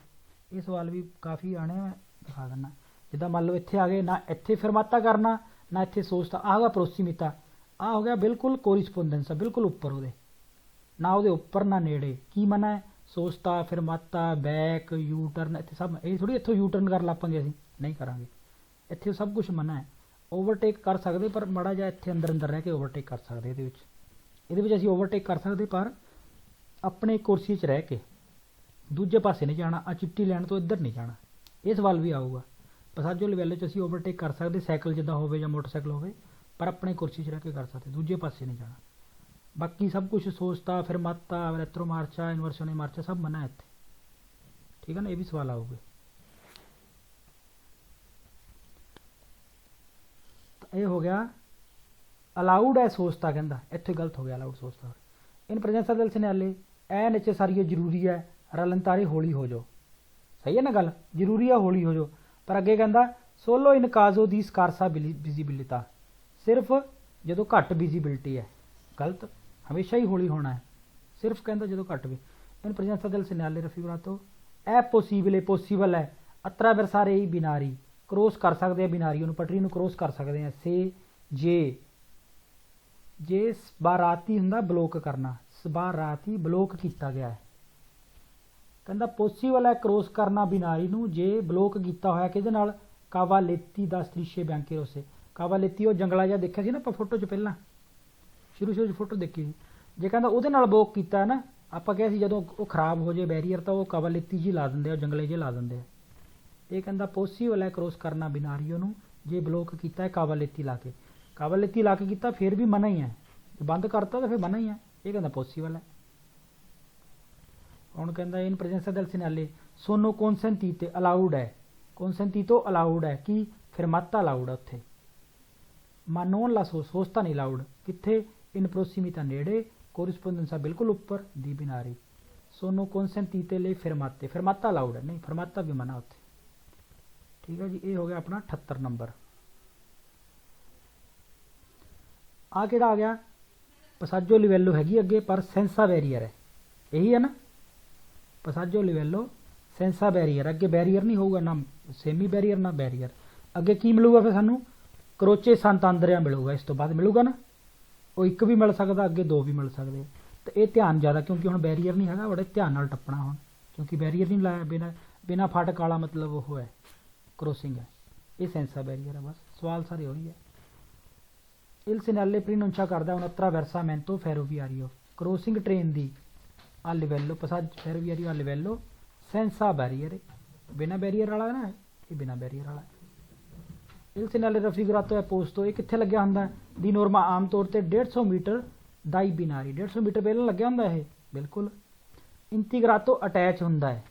A: ਇਹ ਸਵਾਲ ਵੀ ਕਾਫੀ ਆਣੇ, ਮੈਂ ਦਿਖਾ ਦਿੰਦਾ। ਜਿੱਦਾਂ ਮੰਨ ਲਓ ਇੱਥੇ ਆ ਗਏ, ਨਾ ਇੱਥੇ ਫਿਰਮਾਤਾ ਕਰਨਾ ਨਾ ਇੱਥੇ ਸੋਚਤਾ, ਆਹ ਹੋਗਾ ਪ੍ਰੋਸੀਮਿਤਾ, ਆਹ ਹੋ ਗਿਆ ਬਿਲਕੁਲ ਕੋਰਿਸਪੋਂਡੈਂਸ, ਬਿਲਕੁਲ ਉੱਪਰ ਉਹਦੇ, ਨਾ ਉਹਦੇ ਉੱਪਰ ਨਾ ਨੇੜੇ। ਕੀ ਮਨਾ ਹੈ? ਸੋਚਤਾ, ਫਿਰਮਾਤਾ, ਬੈਕ, ਯੂ ਟਰਨ, ਇੱਥੇ ਸਭ, ਇਹ ਥੋੜੀ ਇੱਥੋਂ ਯੂ ਟਰਨ ਕਰ ਲਾਪਾਂਗੇ, ਅਸੀਂ ਨਹੀਂ ਕਰਾਂਗੇ, ਇੱਥੇ ਸਭ ਕੁਝ ਮਨਾ ਹੈ। ਓਵਰਟੇਕ ਕਰ ਸਕਦੇ ਪਰ ਮਾੜਾ ਜਿਹਾ ਇੱਥੇ ਅੰਦਰ ਰਹਿ ਕੇ ਓਵਰਟੇਕ ਕਰ ਸਕਦੇ। ਇਹਦੇ ਵਿੱਚ ਅਸੀਂ ਓਵਰਟੇਕ ਕਰ ਸਕਦੇ ਪਰ ਆਪਣੇ ਕੁਰਸੀ 'ਚ ਰਹਿ ਕੇ, ਦੂਜੇ ਪਾਸੇ ਨਹੀਂ ਜਾਣਾ, ਆ ਚਿੱਟੀ ਲੈਣ ਤੋਂ ਇੱਧਰ ਨਹੀਂ ਜਾਣਾ। ਇਹ ਸਵਾਲ ਵੀ ਆਊਗਾ। ਪਸਾਜੋ ਲੈਵਲ 'ਚ ਅਸੀਂ ਓਵਰਟੇਕ ਕਰ ਸਕਦੇ, ਸਾਈਕਲ ਜਿੱਦਾਂ ਹੋਵੇ ਜਾਂ ਮੋਟਰਸਾਈਕਲ ਹੋਵੇ, ਪਰ ਆਪਣੇ ਕੁਰਸੀ 'ਚ ਰਹਿ ਕੇ ਕਰ ਸਕਦੇ, ਦੂਜੇ ਪਾਸੇ ਨਹੀਂ ਜਾਣਾ। ਬਾਕੀ ਸਭ ਕੁਝ ਸੋਚਤਾ, ਫਿਰਮਾਤਾ, ਰੈਤਰੋ ਮਾਰਚਾ, ਇਨਵਰਸੀਓਨੇ ਮਾਰਚਾ ਸਭ ਮਨਾ ਇੱਥੇ, ਠੀਕ ਹੈ ਨਾ? ਇਹ ਵੀ ਸਵਾਲ ਆਊਗੇ। ਇਹ ਹੋ ਗਿਆ ਅਲਾਊਡ ਹੈ ਸੋਚਤਾ, ਕਹਿੰਦਾ ਇੱਥੇ ਗਲਤ ਹੋ ਗਿਆ, ਅਲਾਊਡ ਸੋਚਤਾ। ਇਨ ਪ੍ਰੈਜ਼ੈਂਸਾ del segnale ਐ ਨੈਸੈਸਾਰੀ, ਜ਼ਰੂਰੀ ਹੈ ਰਲੰਤਾਰੇ, ਹੌਲੀ ਹੋ ਜਾਓ। ਸਹੀ ਹੈ ਨਾ ਗੱਲ? ਜ਼ਰੂਰੀ ਹੈ ਹੌਲੀ ਹੋ ਜਾਓ। ਪਰ ਅੱਗੇ ਕਹਿੰਦਾ ਸੋਲੋ ਇਨ ਕਾਜ਼ੋ ਦੀ ਸਕਾਰਸਾ ਵਿਜ਼ੀਬਿਲਿਟਾ, ਸਿਰਫ ਜਦੋਂ ਘੱਟ ਵਿਜ਼ੀਬਿਲਿਟੀ ਹੈ। ਗਲਤ, ਹਮੇਸ਼ਾ ਹੀ ਹੌਲੀ ਹੋਣਾ ਹੈ, ਸਿਰਫ ਕਹਿੰਦਾ ਜਦੋਂ ਘੱਟ ਵੀ। ਇਨ ਪ੍ਰੈਜ਼ੈਂਸਾ del segnale raffigurato è possibile, possible ਹੈ attraversare i binari, ਕ੍ਰੋਸ ਕਰ ਸਕਦੇ ਆ ਬਿਨਾਰੀ, ਉਹਨੂੰ ਪਟਰੀ ਨੂੰ ਕ੍ਰੋਸ ਕਰ ਸਕਦੇ ਆ। ਸੇ ਜੇ ਸਬਾਰਾਤੀ ਹੁੰਦਾ ਬਲੋਕ ਕਰਨਾ, ਸਬਾਰਾਤੀ ਬਲੋਕ ਕੀਤਾ ਗਿਆ ਹੈ। ਕਹਿੰਦਾ ਪੋਸੀਬਲ ਹੈ ਕ੍ਰੋਸ ਕਰਨਾ ਬਿਨਾਰੀ ਨੂੰ ਜੇ ਬਲੋਕ ਕੀਤਾ ਹੋਇਆ ਕਿਹਦੇ ਨਾਲ, ਕਾਵਾਲੇਤੀ ਦਾ ਸਟ੍ਰੀਸ਼ੇ ਬਿਆੰਕੇ ਰੋਸੇ। ਕਾਵਾਲੇਤੀ ਉਹ ਜੰਗਲਾ ਜਿਹਾ ਦੇਖਿਆ ਸੀ ਨਾ ਆਪਾਂ ਫੋਟੋ 'ਚ, ਪਹਿਲਾਂ ਸ਼ੁਰੂ 'ਚ ਫੋਟੋ ਦੇਖੀ ਸੀ। ਜੇ ਕਹਿੰਦਾ ਉਹਦੇ ਨਾਲ ਬਲੋਕ ਕੀਤਾ ਹੈ ਨਾ, ਆਪਾਂ ਕਿਹਾ ਸੀ ਜਦੋਂ ਉਹ ਖਰਾਬ ਹੋ ਜਾਏ ਬੈਰੀਅਰ ਤਾਂ ਉਹ ਕਾਵਾਲੇਤੀ ਜੀ ਲਾ ਦਿੰਦੇ ਆ, ਉਹ ਜੰਗਲੇ ਜਿਹੇ ਲਾ ਦਿੰਦੇ ਆ। ਇਹ ਕਹਿੰਦਾ ਪੋਸੀਬਲ ਹੈ ਕ੍ਰੋਸ ਕਰਨਾ ਬਿਨਾਰੀਓ ਨੂੰ ਜੇ ਬਲੋਕ ਕੀਤਾ ਹੈ ਕਾਵਾਲੇਤੀ ਲਾ ਕੇ। ਕਾਵਾਲੇਤੀ ਲਾ ਕੇ ਕੀਤਾ ਫਿਰ ਵੀ ਮਨਾ ਹੀ ਹੈ, ਬੰਦ ਕਰਤਾ ਤਾਂ ਫਿਰ ਮਨਾ ਹੀ ਹੈ। ਇਹ ਕਹਿੰਦਾ ਪੋਸੀਬਲ ਹੈ। ਹੁਣ ਕਹਿੰਦਾ ਇਨ ਪ੍ਰੈਜ਼ੈਂਸਾ del segnale sono consentite allowed ਹੈ, consentito ਅਲਾਉਡ ਹੈ ਕਿ fermata ਅਲਾਉਡ ਹੈ ਉੱਥੇ, ma non la sosta ਨਹੀਂ ਅਲਾਉਡ। ਕਿੱਥੇ, ਇਨ prossimità ਨੇੜੇ, corrispondenza ਬਿਲਕੁਲ ਉੱਪਰ ਦੀ ਬਿਨਾਰੀ। sono consentite le fermate, fermata allowed ਹੈ, ਨਹੀਂ fermata ਵੀ ਮਨਾ ਉੱਥੇ। ਠੀਕ ਹੈ ਜੀ, ਇਹ ਹੋ ਗਿਆ ਆਪਣਾ 78 ਨੰਬਰ। ਆ ਕਿਹੜਾ ਆ ਗਿਆ, ਪਸਾਜੋ ਲਿਵੈਲੋ ਹੈਗੀ ਅੱਗੇ ਪਰ ਸੈਂਸਾ ਬੈਰੀਅਰ ਹੈ, ਇਹੀ ਹੈ ਨਾ, ਪਸਾਜੋ ਲਿਵੈਲੋ ਸੈਂਸਾ ਬੈਰੀਅਰ। ਅੱਗੇ ਬੈਰੀਅਰ ਨਹੀਂ ਹੋਊਗਾ, ਨਾ ਸੇਮੀ ਬੈਰੀਅਰ ਨਾ ਬੈਰੀਅਰ। ਅੱਗੇ ਕੀ ਮਿਲੂਗਾ ਫਿਰ ਸਾਨੂੰ, ਕਰੋਚੇ ਸੰਤਾਂਦਰਿਆ ਮਿਲੂਗਾ। ਇਸ ਤੋਂ ਬਾਅਦ ਮਿਲੂਗਾ ਨਾ, ਉਹ ਇੱਕ ਵੀ ਮਿਲ ਸਕਦਾ, ਅੱਗੇ ਦੋ ਵੀ ਮਿਲ ਸਕਦੇ। ਤੇ ਇਹ ਧਿਆਨ ਜ਼ਿਆਦਾ, ਕਿਉਂਕਿ ਹੁਣ ਬੈਰੀਅਰ ਨਹੀਂ ਹੈਗਾ, ਬੜੇ ਧਿਆਨ ਨਾਲ ਟੱਪਣਾ ਹੁਣ, ਕਿਉਂਕਿ ਬੈਰੀਅਰ ਨਹੀਂ ਲਾਇਆ, ਬਿਨਾ ਫਾਟਕ ਵਾਲਾ ਮਤਲਬ ਉਹ ਹੈ ਕ੍ਰੋਸਿੰਗ ਹੈ। ਇਹ ਸੈਂਸਾ ਬੈਰੀਅਰ ਹੈ, ਬਸ ਸਵਾਲ ਸਾਰੇ ਉਹੀ ਹੈ। il segnale pronuncia ਕਰਦਾ 69 versamento ferroviario, crossing train the a livello, passaggio ferroviario a livello senza barriere, ਬਿਨਾ ਬੈਰੀਅਰ ਵਾਲਾ ਨਾ, ਇਹ ਬਿਨਾ ਬੈਰੀਅਰ ਵਾਲਾ। il segnale raffigurato è posto, ਇਹ ਕਿੱਥੇ ਲੱਗਿਆ ਹੁੰਦਾ, ਦੀ ਨੋਰਮਾ ਆਮ ਤੌਰ ਤੇ 150 ਮੀਟਰ ਦਾਈ ਬਿਨਾਰੀ, 150 ਮੀਟਰ ਪਹਿਲਾਂ ਲੱਗਿਆ ਹੁੰਦਾ ਇਹ ਬਿਲਕੁਲ। ਇੰਟੀਗਰਾਤੋ ਅਟੈਚ ਹੁੰਦਾ ਹੈ,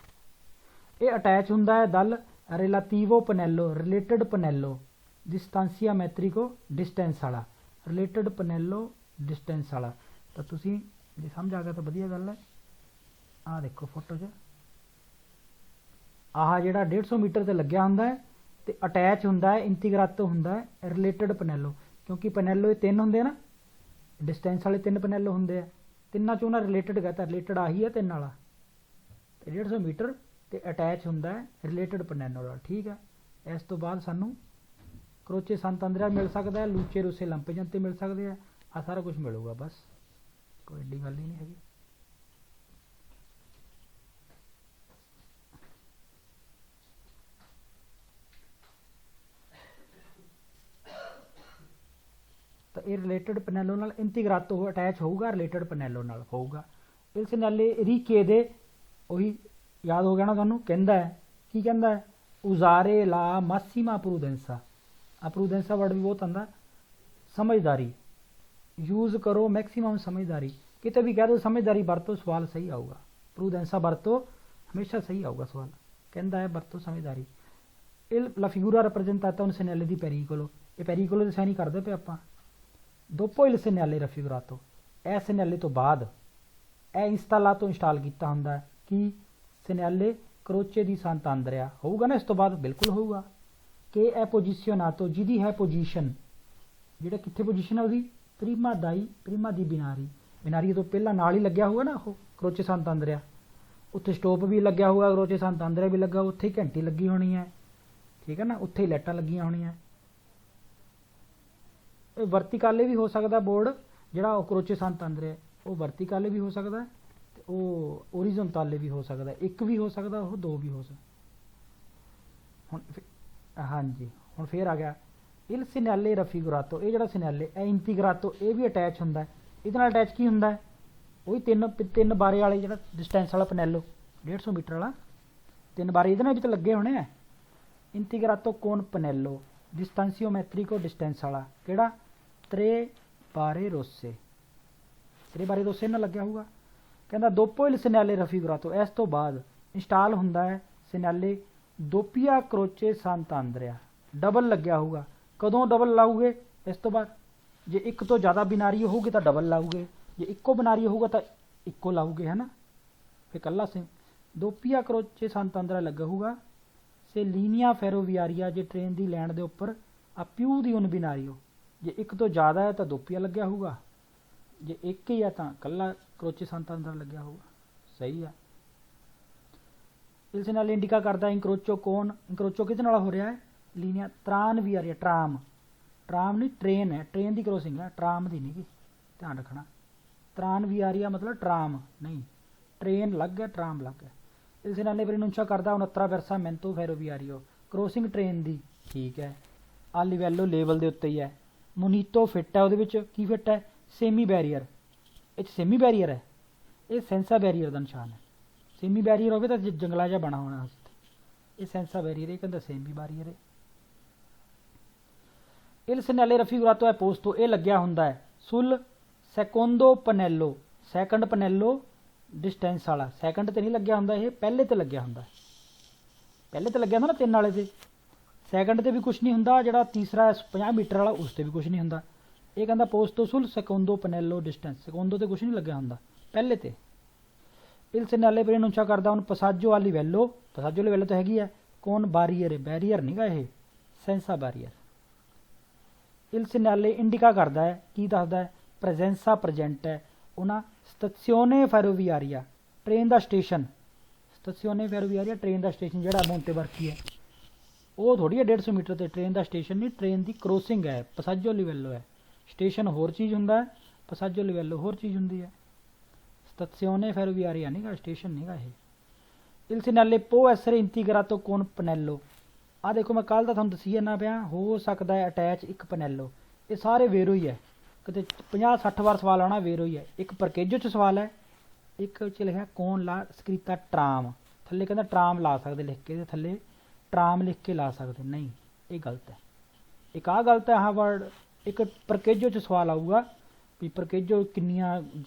A: ਇਹ ਅਟੈਚ ਹੁੰਦਾ ਹੈ ਦਲ ਰਿਲੇਟਿਵੋ ਪਨੈਲੋ, ਰਿਲੇਟਡ ਪਨੈਲੋ ਡਿਸਟੈਂਸੀਆ ਮੈਟ੍ਰਿਕੋ ਡਿਸਟੈਂਸ ਵਾਲਾ, ਰਿਲੇਟਡ ਪਨੈਲੋ ਡਿਸਟੈਂਸ ਵਾਲਾ। ਤਾਂ ਤੁਸੀਂ ਜੇ ਸਮਝ ਆ ਗਿਆ ਤਾਂ ਵਧੀਆ ਗੱਲ ਹੈ। ਆਹ ਦੇਖੋ ਫੋਟੋ 'ਚ, ਆਹ ਜਿਹੜਾ 150 ਮੀਟਰ ਤੇ ਲੱਗਿਆ ਹੁੰਦਾ ਹੈ ਤੇ ਅਟੈਚ ਹੁੰਦਾ ਹੈ, ਇੰਟੀਗਰਾਤੋ ਹੁੰਦਾ ਹੈ ਰਿਲੇਟਡ ਪਨੈਲੋ, ਕਿਉਂਕਿ ਪਨੈਲੋ ਇਹ ਤਿੰਨ ਹੁੰਦੇ ਆ ਨਾ, ਡਿਸਟੈਂਸ ਵਾਲੇ ਤਿੰਨ ਪਨੈਲੋ ਹੁੰਦੇ ਆ, ਤਿੰਨਾਂ 'ਚੋਂ ਨਾ ਰਿਲੇਟਡ ਕਹਤਾ, ਰਿਲੇਟਡ ਆਹੀ ਹੈ ਤਿੰਨ ਵਾਲਾ, ਤੇ 150 ਮੀਟਰ ਤੇ ਅਟੈਚ ਹੁੰਦਾ ਹੈ ਰਿਲੇਟਡ ਪਨੈਲੋ ਨਾਲ। ਠੀਕ ਹੈ, ਇਸ ਤੋਂ ਬਾਅਦ ਸਾਨੂੰ ਕਰੋਚੇ ਸੰਤਾਂਦਰਿਆ ਮਿਲ ਸਕਦਾ ਹੈ, ਲੂਚੇ ਰੂਸੇ ਲੰਪੇਜੰਤੇ ਮਿਲ ਸਕਦੇ ਆ, ਆ ਸਾਰਾ ਕੁਝ ਮਿਲੂਗਾ, ਬਸ ਕੋਈ ਏਡੀ ਗੱਲ ਹੀ ਨਹੀਂ ਹੈਗੀ। ਤਾਂ ਇਹ ਰਿਲੇਟਡ ਪਨੈਲੋ ਨਾਲ ਇੰਟੀਗਰਾਤੋ ਅਟੈਚ ਹੋਊਗਾ, ਰਿਲੇਟਡ ਪਨੈਲੋ ਨਾਲ ਹੋਊਗਾ। ਇਸ ਨਾਲੇ ਰੀਕੇਦੇ, ਉਹੀ ਯਾਦ ਹੋ ਗਿਆ ਨਾ ਤੁਹਾਨੂੰ, ਕਹਿੰਦਾ ਹੈ ਕੀ ਕਹਿੰਦਾ ਹੈ, ਉਜ਼ਾਰੇ ਲਾ ਮਾਸੀਮਾ ਪ੍ਰੂਡੈਂਸਾ। ਆ ਪ੍ਰੂਡੈਂਸਾ ਵਰਡ ਵੀ ਬਹੁਤ ਆਉਂਦਾ, ਸਮਝਦਾਰੀ ਯੂਜ਼ ਕਰੋ, ਮੈਕਸੀਮਮ ਸਮਝਦਾਰੀ। ਕਿਤੇ ਵੀ ਕਹਿ ਦੋ ਸਮਝਦਾਰੀ ਵਰਤੋ, ਸਵਾਲ ਸਹੀ ਆਊਗਾ। ਪ੍ਰੂਡੈਂਸਾ ਵਰਤੋ, ਹਮੇਸ਼ਾ ਸਹੀ ਆਊਗਾ ਸਵਾਲ। ਕਹਿੰਦਾ ਹੈ ਵਰਤੋ ਸਮਝਦਾਰੀ। ਇਹ ਲਾ ਫਿਗੂਰਾ rappresentata un segnale di pericolo, ਇਹ ਪੈਰੀਕੋਲੋ ਦੇ ਸਾਈਨ ਕਰਦੇ ਪਏ ਆਪਾਂ। ਦੋਪੋ il segnale raffigurato, ਇਹ segnale ਤੋਂ ਬਾਅਦ ਇਹ installato ਇੰਸਟਾਲ ਕੀਤਾ ਹੁੰਦਾ ਹੈ ਕਿ segnale croce di Sant'Andrea ਹੋਊਗਾ ਨਾ, ਇਸ ਤੋਂ ਬਾਅਦ ਬਿਲਕੁਲ ਹੋਊਗਾ। ਕਿ è posizionato, ਜਿਹਦੀ ਹੈ ਪੋਜੀਸ਼ਨ, ਜਿਹੜਾ ਕਿੱਥੇ ਪੋਜੀਸ਼ਨ ਹੈ ਉਹਦੀ, ਪ੍ਰੀਮਾ ਦੀ ਬਿਨਾਰੀ, ਬਿਨਾਰੀ ਤੋਂ ਪਹਿਲਾਂ ਨਾਲ ਹੀ ਲੱਗਿਆ ਹੋਊਗਾ ਨਾ ਉਹ ਕਰੋਚੇ ਸੰਤਾਂਦਰਿਆ, ਉੱਥੇ ਸਟੋਪ ਵੀ ਲੱਗਿਆ ਹੋਊਗਾ, ਕਰੋਚੇ ਸੰਤਾਂਦਰਿਆ ਵੀ ਲੱਗਾ, ਉੱਥੇ ਹੀ ਘੰਟੀ ਲੱਗੀ ਹੋਣੀ ਹੈ। ਠੀਕ ਹੈ ਨਾ, ਉੱਥੇ ਹੀ ਲਾਈਟਾਂ ਲੱਗੀਆਂ ਹੋਣੀਆਂ। ਇਹ ਵਰਤੀਕਾਲੇ ਵੀ ਹੋ ਸਕਦਾ ਬੋਰਡ, ਜਿਹੜਾ ਉਹ ਕਰੋਚੇ ਸੰਤਾਂਦਰਿਆ ਉਹ ਵਰਤੀਕਾਲੇ ਵੀ ਹੋ ਸਕਦਾ, ਤੇ ਉਹ ਓਰੀਜ਼ੋਨਟਾਲੇ ਵੀ ਹੋ ਸਕਦਾ, ਇੱਕ ਵੀ ਹੋ ਸਕਦਾ, ਉਹ ਦੋ ਵੀ ਹੋ ਸਕਦਾ। ਹੁਣ ਹਾਂਜੀ, ਹੁਣ ਫੇਰ ਆ ਗਿਆ il segnale raffigurato, ਇਹ ਜਿਹੜਾ segnale ਹੈ ਇੰਟੀਗਰਾਤੋ, ਇਹ ਵੀ ਅਟੈਚ ਹੁੰਦਾ ਹੈ। ਇਹਦੇ ਨਾਲ ਅਟੈਚ ਕੀ ਹੁੰਦਾ ਹੈ, ਉਹੀ ਤਿੰਨ ਬਾਰੇ ਵਾਲੇ, ਜਿਹੜਾ ਡਿਸਟੈਂਸ ਵਾਲਾ ਪਨੈਲੋ 150 ਮੀਟਰ ਵਾਲਾ, ਤਿੰਨ ਬਾਰੇ ਇਹਦੇ ਨਾਲ ਵੀ ਤਾਂ ਲੱਗੇ ਹੋਣੇ ਆ। ਇੰਟੀਗਰਾਤੋ ਕੋਨ ਪਨੈਲੋ ਡਿਸਟੈਂਸੀਓ ਮੈਟ੍ਰਿਕੋ ਡਿਸਟੈਂਸ ਵਾਲਾ, ਕਿਹੜਾ, ਤ੍ਰੇ ਬਾਰੇ ਰੋਸੇ, ਤ੍ਰੇ ਬਾਰੇ ਰੋਸੇ ਨਾਲ ਲੱਗਿਆ ਹੋਊਗਾ। ਕਹਿੰਦਾ ਦੋਪੋ il segnale raffigurato, ਇਸ ਤੋਂ ਬਾਅਦ ਇੰਸਟਾਲ ਹੁੰਦਾ ਹੈ segnale doppia croce Sant'Andrea, double ਲੱਗਿਆ ਹੋਊਗਾ। ਕਦੋਂ ਡਬਲ ਲਾਊਗੇ, ਇਸ ਤੋਂ ਬਾਅਦ ਜੇ ਇੱਕ ਤੋਂ ਜ਼ਿਆਦਾ ਬਿਨਾਰੀ ਹੋਊਗੀ ਤਾਂ ਡਬਲ ਲਾਊਗੇ, ਜੇ ਇੱਕੋ ਬਿਨਾਰੀ ਹੋਊਗਾ ਤਾਂ ਇੱਕੋ ਲਾਊਗੇ, ਹੈ ਨਾ, ਫਿਰ ਇਕੱਲਾ ਸੇ doppia croce Sant'Andrea ਲੱਗਾ ਹੋਊਗਾ। ਸੇ ਲੀਨੀਆ ਫੈਰੋਵੀਆਰੀਆ, ਜੇ ਟ੍ਰੇਨ ਦੀ ਲਾਈਨ ਦੇ ਉੱਪਰ ਆ ਪਿਊ ਦੀ ਉਨ ਬਿਨਾਰੀਓ, ਜੇ ਇੱਕ ਤੋਂ ਜ਼ਿਆਦਾ ਹੈ ਤਾਂ ਦੋਪੀਆ ਲੱਗਿਆ ਹੋਊਗਾ, ਜੇ ਇੱਕ ਹੀ ਹੈ ਤਾਂ ਇਕੱਲਾ ਕਰੋਚੇ ਸੰਤਾਂਦਰਿਆ ਲੱਗਿਆ ਹੋਊਗਾ। ਸਹੀ ਆ। ਇਸ ਨਾਲ ਇੰਡੀਕਾ ਕਰਦਾ ਇੰਕਰੋਚੋ ਕੌਣ, ਇੰਕਰੋਚੋ ਕਿਹਦੇ ਨਾਲ ਹੋ ਰਿਹਾ ਹੈ, ਲੀਨੀਆ ਤਰਾਨ ਵੀ ਆ ਰਹੀ ਹੈ, ਟਰਾਮ ट्राम नहीं ट्रेन है, ट्रेन की क्रॉसिंग है, ट्राम की नहीं गी, ध्यान रखना। त्रान वियारिया मतलब ट्राम नहीं, ट्रेन लग है ट्राम लग है। इस नाले प्रनuncia करदा 69 versamento ferroviario, क्रॉसिंग ट्रेन की, ठीक है। आ लिवेलो लेवल के उत्ते ही है। मोनीतो फिट है, वो की फिट है, सेमी बैरीयर, ये सेमी बैरीयर है, ये सेंसा बैरीयर का निशान है। सेमी बैरीयर हो तो जंगला जहा बना होना, ये सेंसा बैरीयर, ये कहता सेमी बैरीयर है। इल सेनाले रफीगुरातो है पोस्तो, ये लग्या हुंदा है सुल सैकोंदो पनेलो, सैकंड पनेलो डिस्टेंस वाला, सैकंड तो नहीं लग्या हुंदा, ये पहले तो लग्या हुंदा, पहले तो लग्या हुंदा ना 3 वाले से, सैकंड तो भी कुछ नहीं हुंदा, जिहड़ा तीसरा 50 मीटर वाला उस पर भी कुछ नहीं हुंदा। ये कहता पोस्तो सुल सैकोंदो पनेलो डिस्टेंस, सैकोंदो तो कुछ नहीं लग्या हुंदा पहले तो। इल सेनाले प्रनuncia करदा उन पसाजो वाली वैलो, पसाजो वाली वैलो तो हैगी है, कौन बारीयर है, बैरीयर नहीं गा ये, सेंसा बैरीयर। इल सेनाले इंडिका करदा है, की दसदा है, प्रेजेंसा प्रजेंट है उना स्टेzione ferroviaria, ट्रेन का स्टेशन, स्टेzione ferroviaria ट्रेन का स्टेशन जिहड़ा मोंटेवर्की है, वो थोड़ी है 150 मीटर ते ट्रेन का स्टेशन नहीं, ट्रेन की क्रॉसिंग है, पसाजो लिवेलो है। स्टेशन होर चीज़ हुंदा है, पसाजो लिवेलो होर चीज़ हुंदी है। स्टेzione ferroviaria नहीं गा, स्टेशन नहीं गा ये। इल सेनाले पो एसरे इंटीग्रातो कौन पनेलो, आ देखो मैं कल तो तुहानूं दसी जाना पिया, हो सकता है अटैच एक पनेलो, ये सारे वेरो ही है, कितने 50-60 बार सवाल आना वेरो ही है। एक परकेजो च सवाल है, एक च लिखा कौन ला स्क्रीता ट्राम, थले कहता ट्राम ला सकते लिख के, थले ट्राम लिख के ला सकते, नहीं ये गलत है। एक आ गलत है, हाँ वर्ड एक परकेजो च सवाल आऊगा भी परकेजो किन्नियां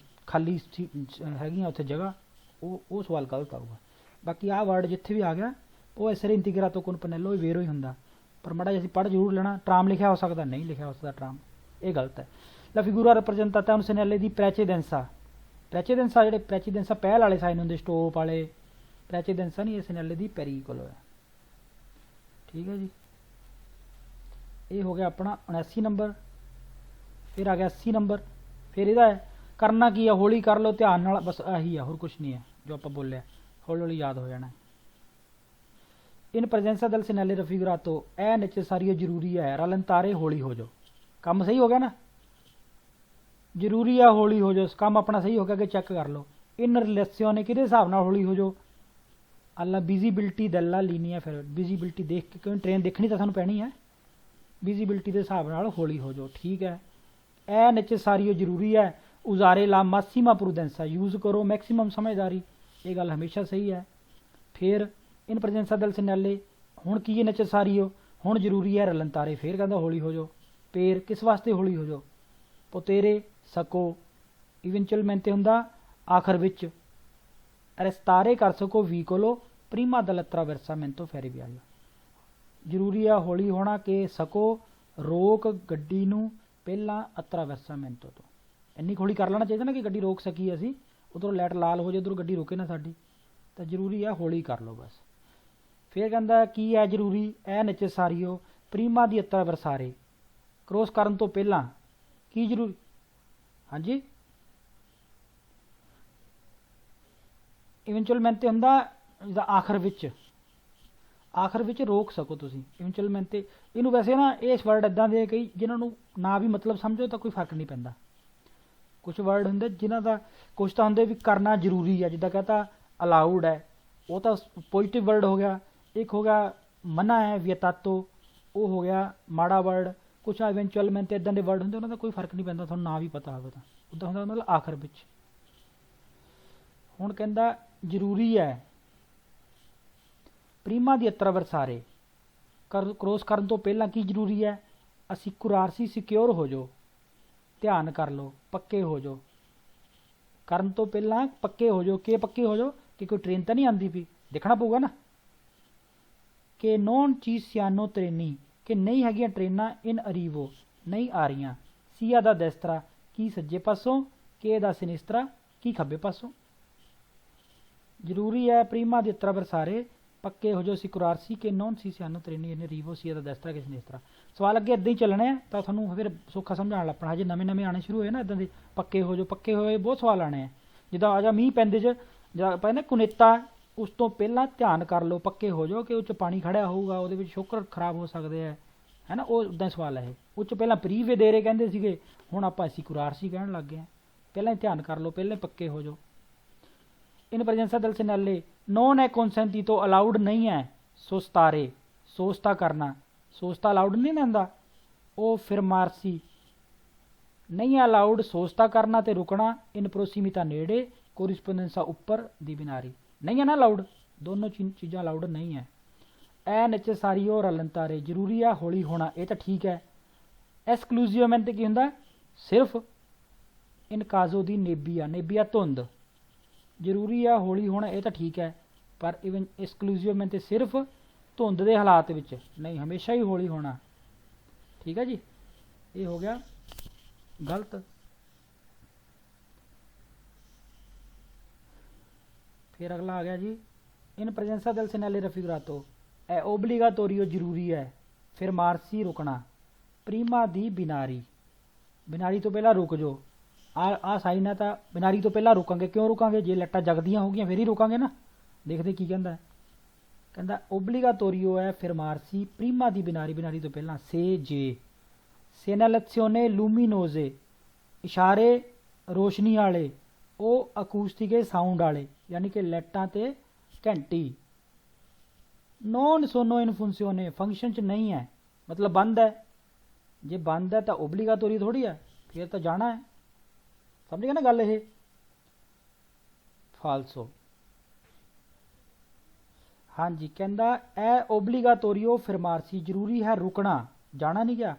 A: खाली हैगियां उत्थे जगह, वो सवाल गलत आऊगा। बाकी आ वर्ड जिथे भी आ गया वो एसरे इंटीग्रातो कौन पनेलो वेरो ही हुंदा, पर माड़ा जिहा पढ़ जरूर लेना, ट्राम लिखा हो सकता, नहीं लिखा हो सकता ट्राम, ये गलत है। ला फिगूरा रिप्रजेंटाता उन सेनाले दी प्रेचेडेंसा, प्रेचेडेंसा जिहड़े प्रेचेडेंसा पहल वाले साइन हुंदे स्टोप वाले, प्रेचेडेंसा नहीं, ये सेनाले दी पेरिकोलो है, ठीक है जी। ये हो गया अपना 79 नंबर। फिर आ गया 80 नंबर। फिर इहदा है करना की है, हौली कर लो ध्यान नाल, बस आही है, होर कुछ नहीं है जो आप बोलिया, हौली हौली याद हो जाना है। इन प्रजेंसा दल सेनाले रफीगरातो ए नेसेसारी जरूरी है, रलन तारे हौली हो जाओ, काम सही हो गया ना, जरूरी है हौली हो जाओ, काम अपना सही हो गया कि चेक कर लो। इन रिलेसियोने कि हिसाब नाल हौली हो जाओ, अल्ला विजिबिलिटी दल्ला लीनिया, फिर विजिबिलिटी देख के, क्योंकि ट्रेन देखनी तो सानू पैनी है, विजिबिलिटी के हिसाब नाल हौली हो जाओ, ठीक है। ए नेसेसारी जरूरी है, उजारे ला मासीमा प्रूडेंसा, यूज़ करो मैक्सीमम समझदारी, ये गल हमेशा सही है। फिर इन प्रजेंसा दल सेनाले हुण की है नेसेसारी हो, हुण जरूरी है रलन तारे, फिर कहता हौली हो जाओ। पेर किस वास्ते हौली हो जाओ, पोतेरे सको इवेंचुअलमेंटे हुंदा आखिर विच, रेस्तारे कर सको व्हीकोलो प्रीमा दल अट्रावेरसामेंटो फेरिवियारियो, जरूरी है हौली होना कि सको रोक गड्डी नूं पहला अट्रावेरसामेंटो तो, इन्नी हौली कर लेना चाहिए ना कि गड्डी रोक सकी असी, उधरों लाइट लाल हो जाए उधरों गड्डी रोके ना साडी, तो जरूरी है हौली कर लो बस। फिर कहता की है जरूरी, ए नेसेसारियो प्रीमा दी अट्रावेरसारे, क्रॉस करन तो पहला की जरूरी, हाँ जी इवेंचुअलमेंटे हुंदा आखिर विच, आखिर विच रोक सको तुसीं इवेंचुअलमेंटे। इनू वैसे ना इस वर्ड इदां दे कई जिन्होंने ना भी मतलब समझो तो कोई फर्क नहीं पैंदा, कुछ वर्ड होंगे जिन्हों का कुछ तो होंगे भी करना जरूरी है, जिदा कहता अलाउड है, वो तो पॉजिटिव वर्ड हो गया। एक हो गया मना है वियतातो, वो हो गया माड़ा वर्ड। कुछ इवेंचुअलमेंटे इदां दे वर्ड होंगे उन्होंने कोई फर्क नहीं पैंदा, तुहानूं ना भी पता हो तो उदा होंदा मतलब आखिर विच। हुण कहंदा जरूरी है प्रीमा दी अट्रावेरसारे, क्रॉस करन तो पहला की जरूरी है, असिकुरारसी सिक्योर हो जाओ, ध्यान कर लो, पक्के हो जाओ, करन तो पहला पक्के हो जाओ, कि पक्के हो जाओ कि कोई ट्रेन तो नहीं आती पी, देखना पऊगा ना कि नॉन चीज सियानो ट्रेनी, कि नहीं हैगियां ट्रेनां इन अरीवो नहीं आ रही, सिया दा देस्तरा की सज्जे पासों, के दा सिनिस्त्रा की खब्बे पासों। जरूरी है प्रीमा दी अट्रावेरसारे, पक्के हो जाओ सिकुरारसी के नॉन सी सियानो ट्रेनी इन रीवो सिया दा देस्तरा के सिनिस्त्रा। सवाल अगे इदां ही चलने हैं तो थानू फिर सौखा समझाण लग पैना, हजे नਵੇਂ नਵੇਂ आने शुरू होए ना इदां दे पक्के हो जाओ, पक्के होए बहुत सवाल आने हैं। जिद्दां आ जा मींह पैंदे च पता ना कुनेता, उस तो पहला ध्यान कर लो, पक्के हो जाओ कि उस पानी खड़ा होगा, वो शोकर खराब हो सकते हैं, ਹੈ ਨਾ, ਉਹ ਉਦਾਂ ਸਵਾਲ ਹੈ ਇਹ। ਉਹ 'ਚ ਪਹਿਲਾਂ ਪ੍ਰੀ ਵੇਦੇਰੇ ਕਹਿੰਦੇ ਸੀਗੇ, ਹੁਣ ਆਪਾਂ ਸਿਕੁਰਾਰਸੀ ਕਹਿਣ ਲੱਗ ਗਏ ਹਾਂ। ਪਹਿਲਾਂ ਹੀ ਧਿਆਨ ਕਰ ਲਓ, ਪਹਿਲਾਂ ਪੱਕੇ ਹੋ ਜਾਓ। इन presenza del segnale non è consentito allowed नहीं है sostare सोचता करना, सोचता अलाउड नहीं रहता, ਉਹ fermarsi नहीं है अलाउड सोचता करना ते रुकना इन prossimità नेड़े corrispondenza ਉੱਪਰ ਦੀ ਬਿਨਾਰੀ नहीं है ना अलाउड, दोनों चीज़ां अलाउड नहीं है। ए necessario rallentare ਜ਼ਰੂਰੀ ਆ ਹੌਲੀ ਹੋਣਾ, ਇਹ ਤਾਂ ਠੀਕ ਹੈ। esclusivamente ਕੀ ਹੁੰਦਾ, ਸਿਰਫ in caso ਦੀ ਨੇਬੀਆ ਧੁੰਦ, ਜ਼ਰੂਰੀ ਆ ਹੌਲੀ ਹੋਣਾ, ਇਹ ਤਾਂ ਠੀਕ ਹੈ, ਪਰ ਇਵਨ ਐਕਸਕਲੂਸਿਵਮੈਂਟ ਸਿਰਫ ਧੁੰਦ ਦੇ ਹਾਲਾਤ ਵਿੱਚ ਨਹੀਂ, ਹਮੇਸ਼ਾ ਹੀ ਹੌਲੀ ਹੋਣਾ। ਠੀਕ ਹੈ ਜੀ, ਇਹ ਹੋ ਗਿਆ ਗਲਤ। ਫਿਰ ਅਗਲਾ ਆ ਗਿਆ ਜੀ, ਇਨ ਪ੍ਰੈਜ਼ੈਂਸਾ del segnale raffigurato è obbligatorio ਜ਼ਰੂਰੀ ਹੈ, ਫਿਰ ਮਾਰਸੀ ਰੁਕਣਾ, ਪ੍ਰੀਮਾ ਦੀ ਬਿਨਾਰੀ, ਬਿਨਾਰੀ ਤੋਂ ਪਹਿਲਾਂ ਰੁਕ ਜਾਓ। ਆ ਸਾਈਨ ਹੈ ਤਾਂ ਬਿਨਾਰੀ ਤੋਂ ਪਹਿਲਾਂ ਰੁਕਾਂਗੇ। ਕਿਉਂ ਰੁਕਾਂਗੇ, ਜੇ ਲੱਟਾਂ ਜਗਦੀਆਂ ਹੋ ਗਈਆਂ ਫਿਰ ਹੀ ਰੁਕਾਂਗੇ ਨਾ। ਦੇਖਦੇ ਕੀ ਕਹਿੰਦਾ, ਕਹਿੰਦਾ ਓਬਲੀਗਾਟੋਰੀਓ ਹੈ ਫਰਮਾਰਸੀ ਪ੍ਰੀਮਾ ਦੀ ਬਿਨਾਰੀ, ਬਿਨਾਰੀ ਤੋਂ ਪਹਿਲਾਂ। ਸੇ ਜੇ ਸੇਨਾਲੇਜ਼ੀਓਨੇ ਲੂਮੀਨੋਜ਼ੇ ਇਸ਼ਾਰੇ ਰੋਸ਼ਨੀ ਵਾਲੇ, ਉਹ ਅਕੂਸਟਿਕੇ ਸਾਊਂਡ ਵਾਲੇ, ਯਾਨੀ ਕਿ ਲੈਟਾਂ ਤੇ ਘੰਟੀ। ਨੋਨ ਸੋਨੋ ਇਨ ਫੰਕਸ਼ਨੇ, ਫੰਕਸ਼ਨ 'ਚ ਨਹੀਂ ਹੈ, ਮਤਲਬ ਬੰਦ ਹੈ। ਜੇ ਬੰਦ ਹੈ ਤਾਂ ਓਬਲੀਗਾਟੋਰੀ ਥੋੜੀ ਹੈ, ਫਿਰ ਤਾਂ ਜਾਣਾ ਹੈ। ਸਮਝ ਗਏ ਨਾ ਗੱਲ ਇਹ। ਫਾਲਸੋ, ਹਾਂਜੀ, ਕਹਿੰਦਾ ਇਹ ਓਬਲੀਗਾਟੋਰੀਓ ਫਰਮਾਰਸੀ ਜ਼ਰੂਰੀ ਹੈ ਰੁਕਣਾ, ਜਾਣਾ ਨਹੀਂ ਗਿਆ,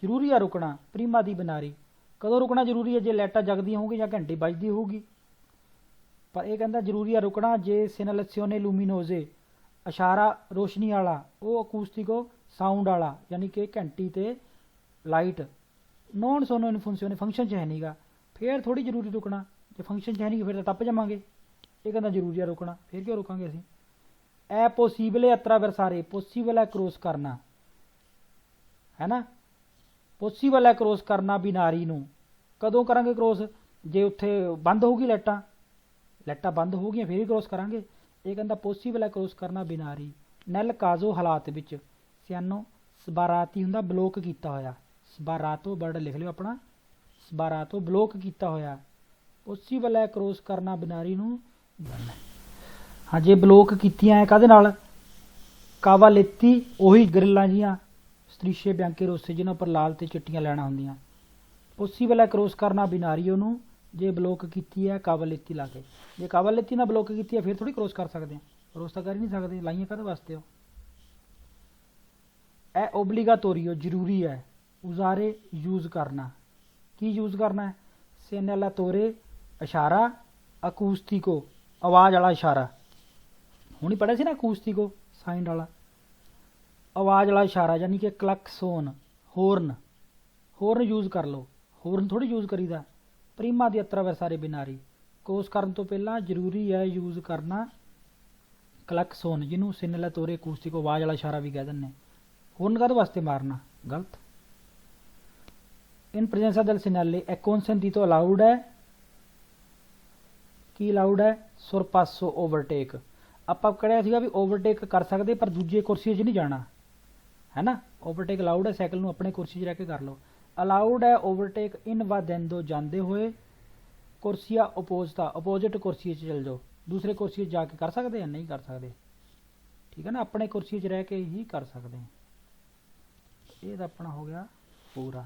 A: ਜ਼ਰੂਰੀ ਹੈ ਰੁਕਣਾ ਪ੍ਰੀਮਾ ਦੀ ਬਿਨਾਰੀ। ਕਦੋਂ ਰੁਕਣਾ ਜ਼ਰੂਰੀ ਹੈ, ਜੇ ਲਾਈਟਾਂ ਜਗਦੀਆਂ ਹੋਊਗੀ ਜਾਂ ਘੰਟੀ ਵੱਜਦੀ ਹੋਊਗੀ। ਪਰ ਇਹ ਕਹਿੰਦਾ ਜ਼ਰੂਰੀ ਹੈ ਰੁਕਣਾ ਜੇ ਸੇਨਾਲੇਜ਼ੀਓਨੇ ਲੂਮੀਨੋਜ਼ੇ ਇਸ਼ਾਰਾ ਰੋਸ਼ਨੀ ਵਾਲਾ, ਉਹ ਅਕੂਸਟਿਕੋ ਸਾਊਂਡ ਵਾਲਾ, ਯਾਨੀ ਕਿ ਘੰਟੀ ਤੇ ਲਾਈਟ। ਨੋਨ ਸੋਨੋ ਇਨ ਫੰਕਸ਼ਨੇ, ਫੰਕਸ਼ਨ 'ਚ ਹੈ ਨਹੀਂਗਾ, ਫਿਰ ਥੋੜੀ ਜ਼ਰੂਰੀ ਰੁਕਣਾ। ਜੇ ਫੰਕਸ਼ਨ 'ਚ ਹੈ ਨਹੀਂ ਫਿਰ ਤਾਂ ਟੱਪ ਜਾਵਾਂਗੇ। ਇਹ ਕਹਿੰਦਾ ਜ਼ਰੂਰੀ ਆ ਰੁਕਣਾ, ਫਿਰ ਕਿਉਂ ਰੁਕਾਂਗੇ ਅਸੀਂ। ਐ ਪੋਸੀਬਲ ਅਤਰਾਵਰਸਾਰੇ, ਪੋਸੀਬਲ ਹੈ ਕ੍ਰੋਸ ਕਰਨਾ, ਹੈ ਨਾ, ਪੋਸੀਬਲ ਹੈ ਕ੍ਰੋਸ ਕਰਨਾ ਬਿਨਾਰੀ ਨੂੰ। ਕਦੋਂ ਕਰਾਂਗੇ ਕ੍ਰੋਸ, ਜੇ ਉੱਥੇ ਬੰਦ ਹੋਊਗੀ ਲਾਈਟਾਂ, ਲਾਈਟਾਂ ਬੰਦ ਹੋ ਗਈਆਂ ਫਿਰ ਹੀ ਕ੍ਰੋਸ ਕਰਾਂਗੇ। ਇਹ ਕਹਿੰਦਾ ਪੋਸੀਬਲ ਹੈ ਕ੍ਰੋਸ ਕਰਨਾ ਬਿਨਾਰੀ ਨੈਲ ਕਾਜ਼ੋ ਹਾਲਾਤ ਵਿੱਚ। ਸਿਆਨੋ ਸਬਾਰਾਤੀ ਹੁੰਦਾ ਬਲੋਕ ਕੀਤਾ ਹੋਇਆ, ਸਬਾਰਾਤੋ ਵਰਡ ਲਿਖ ਲਿਓ ਆਪਣਾ, ਸਬਾਰਾਤੋ ਬਲੋਕ ਕੀਤਾ ਹੋਇਆ। ਪੋਸੀਬਲ ਹੈ ਕ੍ਰੋਸ ਕਰਨਾ ਬਿਨਾਰੀ ਨੂੰ। ਹਾਂ, ਜੇ ਬਲੋਕ ਕੀਤੀਆਂ ਹੈ ਕਾਹਦੇ ਨਾਲ, ਕਾਵਾਲੇਤੀ, ਉਹੀ ਗਰਿੱਲਾਂ ਜੀਆਂ, ਸਤਰੀਸ਼ੇ ਬਿਆੰਕੇ ਰੋਸੇ, ਜਿਹਨਾਂ ਉੱਪਰ ਲਾਲ ਤੇ ਚਿੱਟੀਆਂ ਲੈਣਾ ਹੁੰਦੀਆਂ। ਪੋਸੀਬਲ ਹੈ ਕ੍ਰੋਸ ਕਰਨਾ ਬਿਨਾਰੀ ਉਹਨੂੰ, ਜੇ ਬਲੋਕ ਕੀਤੀ ਹੈ ਕਾਵਾਲੇਤੀ ਲਾ ਕੇ। ਜੇ ਕਾਵਾਲੇਤੀ ਨਾਲ ਬਲੋਕ ਕੀਤੀ ਹੈ ਫਿਰ ਥੋੜੀ ਕ੍ਰੋਸ ਕਰ ਸਕਦੇ ਹਾਂ, ਕ੍ਰੋਸ ਤਾਂ ਕਰ ਹੀ ਨਹੀਂ ਸਕਦੇ, ਲਾਈਆਂ ਕਾਹਦੇ ਵਾਸਤੇ ਹੋ। ਇਹ ਓਬਲੀਗਾਟੋਰੀਓ ਜ਼ਰੂਰੀ ਹੈ, ਉਜ਼ਾਰੇ ਯੂਜ਼ ਕਰਨਾ। ਕੀ ਯੂਜ਼ ਕਰਨਾ ਹੈ, ਸੇਨਾਲਾਤੋਰੇ ਇਸ਼ਾਰਾ, ਅਕੂਸਟਿਕੋ ਆਵਾਜ਼ ਵਾਲਾ ਇਸ਼ਾਰਾ। ਹੁਣ ਹੀ ਪੜ੍ਹਿਆ ਸੀ ਨਾ ਅਕੂਸਟਿਕੋ ਸਾਈਨ ਵਾਲਾ, ਆਵਾਜ਼ ਵਾਲਾ ਇਸ਼ਾਰਾ, ਯਾਨੀ ਕਿ ਕਲਕਸੋਨ, ਹੋਰਨ, ਹੋਰਨ ਯੂਜ਼ ਕਰ ਲਓ। ਹੋਰਨ ਥੋੜੀ ਯੂਜ਼ ਕਰੀਦਾ। ਪ੍ਰੀਮਾ ਦੀ ਅਤਰਾਵਰਸਾਰੇ ਬਿਨਾਰੀ, ਕ੍ਰੋਸ ਕਰਨ ਤੋਂ ਪਹਿਲਾਂ ਜ਼ਰੂਰੀ ਹੈ ਯੂਜ਼ ਕਰਨਾ ਕਲਕਸੋਨ, ਜਿਹਨੂੰ ਸੇਨਾਲਾਤੋਰੇ ਅਕੂਸਟਿਕੋ ਆਵਾਜ਼ ਵਾਲਾ ਇਸ਼ਾਰਾ ਵੀ ਕਹਿ ਦਿੰਦੇ। ਹੋਰਨ ਕਾਹਦੇ ਵਾਸਤੇ ਮਾਰਨਾ, ਗਲਤ। ਇਨ ਪ੍ਰੈਜ਼ੈਂਸਾ del segnale è consentito ਅਲਾਉਡ ਹੈ, ਕੀ ਅਲਾਉਡ ਹੈ, ਸੁਰਪਾਸੋ ਓਵਰਟੇਕ। ਆਪਾਂ ਕਿਹੜਾ ਸੀਗਾ ਵੀ ਓਵਰਟੇਕ ਕਰ ਸਕਦੇ, ਪਰ ਦੂਜੇ ਕੁਰਸੀ 'ਚ ਨਹੀਂ ਜਾਣਾ, ਹੈ ਨਾ। ਓਵਰਟੇਕ ਅਲਾਉਡ ਹੈ, ਸਾਈਕਲ ਨੂੰ ਆਪਣੇ ਕੁਰਸੀ 'ਚ ਰਹਿ ਕੇ ਕਰ ਲਓ। ਅਲਾਉਡ ਹੈ ਓਵਰਟੇਕ ਇਨ ਵਾਦੈਂਦੋ, ਜਾਂਦੇ ਹੋਏ, ਕੁਰਸੀਆ ਓਪੋਜ਼ਤਾ, ਅਪੋਜ਼ਿਟ ਕੁਰਸੀ 'ਚ ਚਲ ਜਾਓ। ਦੂਸਰੇ ਕੁਰਸੀ 'ਚ ਜਾ ਕੇ ਕਰ ਸਕਦੇ ਜਾਂ ਨਹੀਂ ਕਰ ਸਕਦੇ, ਠੀਕ ਹੈ ਨਾ, ਆਪਣੇ ਕੁਰਸੀ 'ਚ ਰਹਿ ਕੇ ਹੀ ਕਰ ਸਕਦੇ। ਇਹ ਤਾਂ ਆਪਣਾ ਹੋ ਗਿਆ ਪੂਰਾ।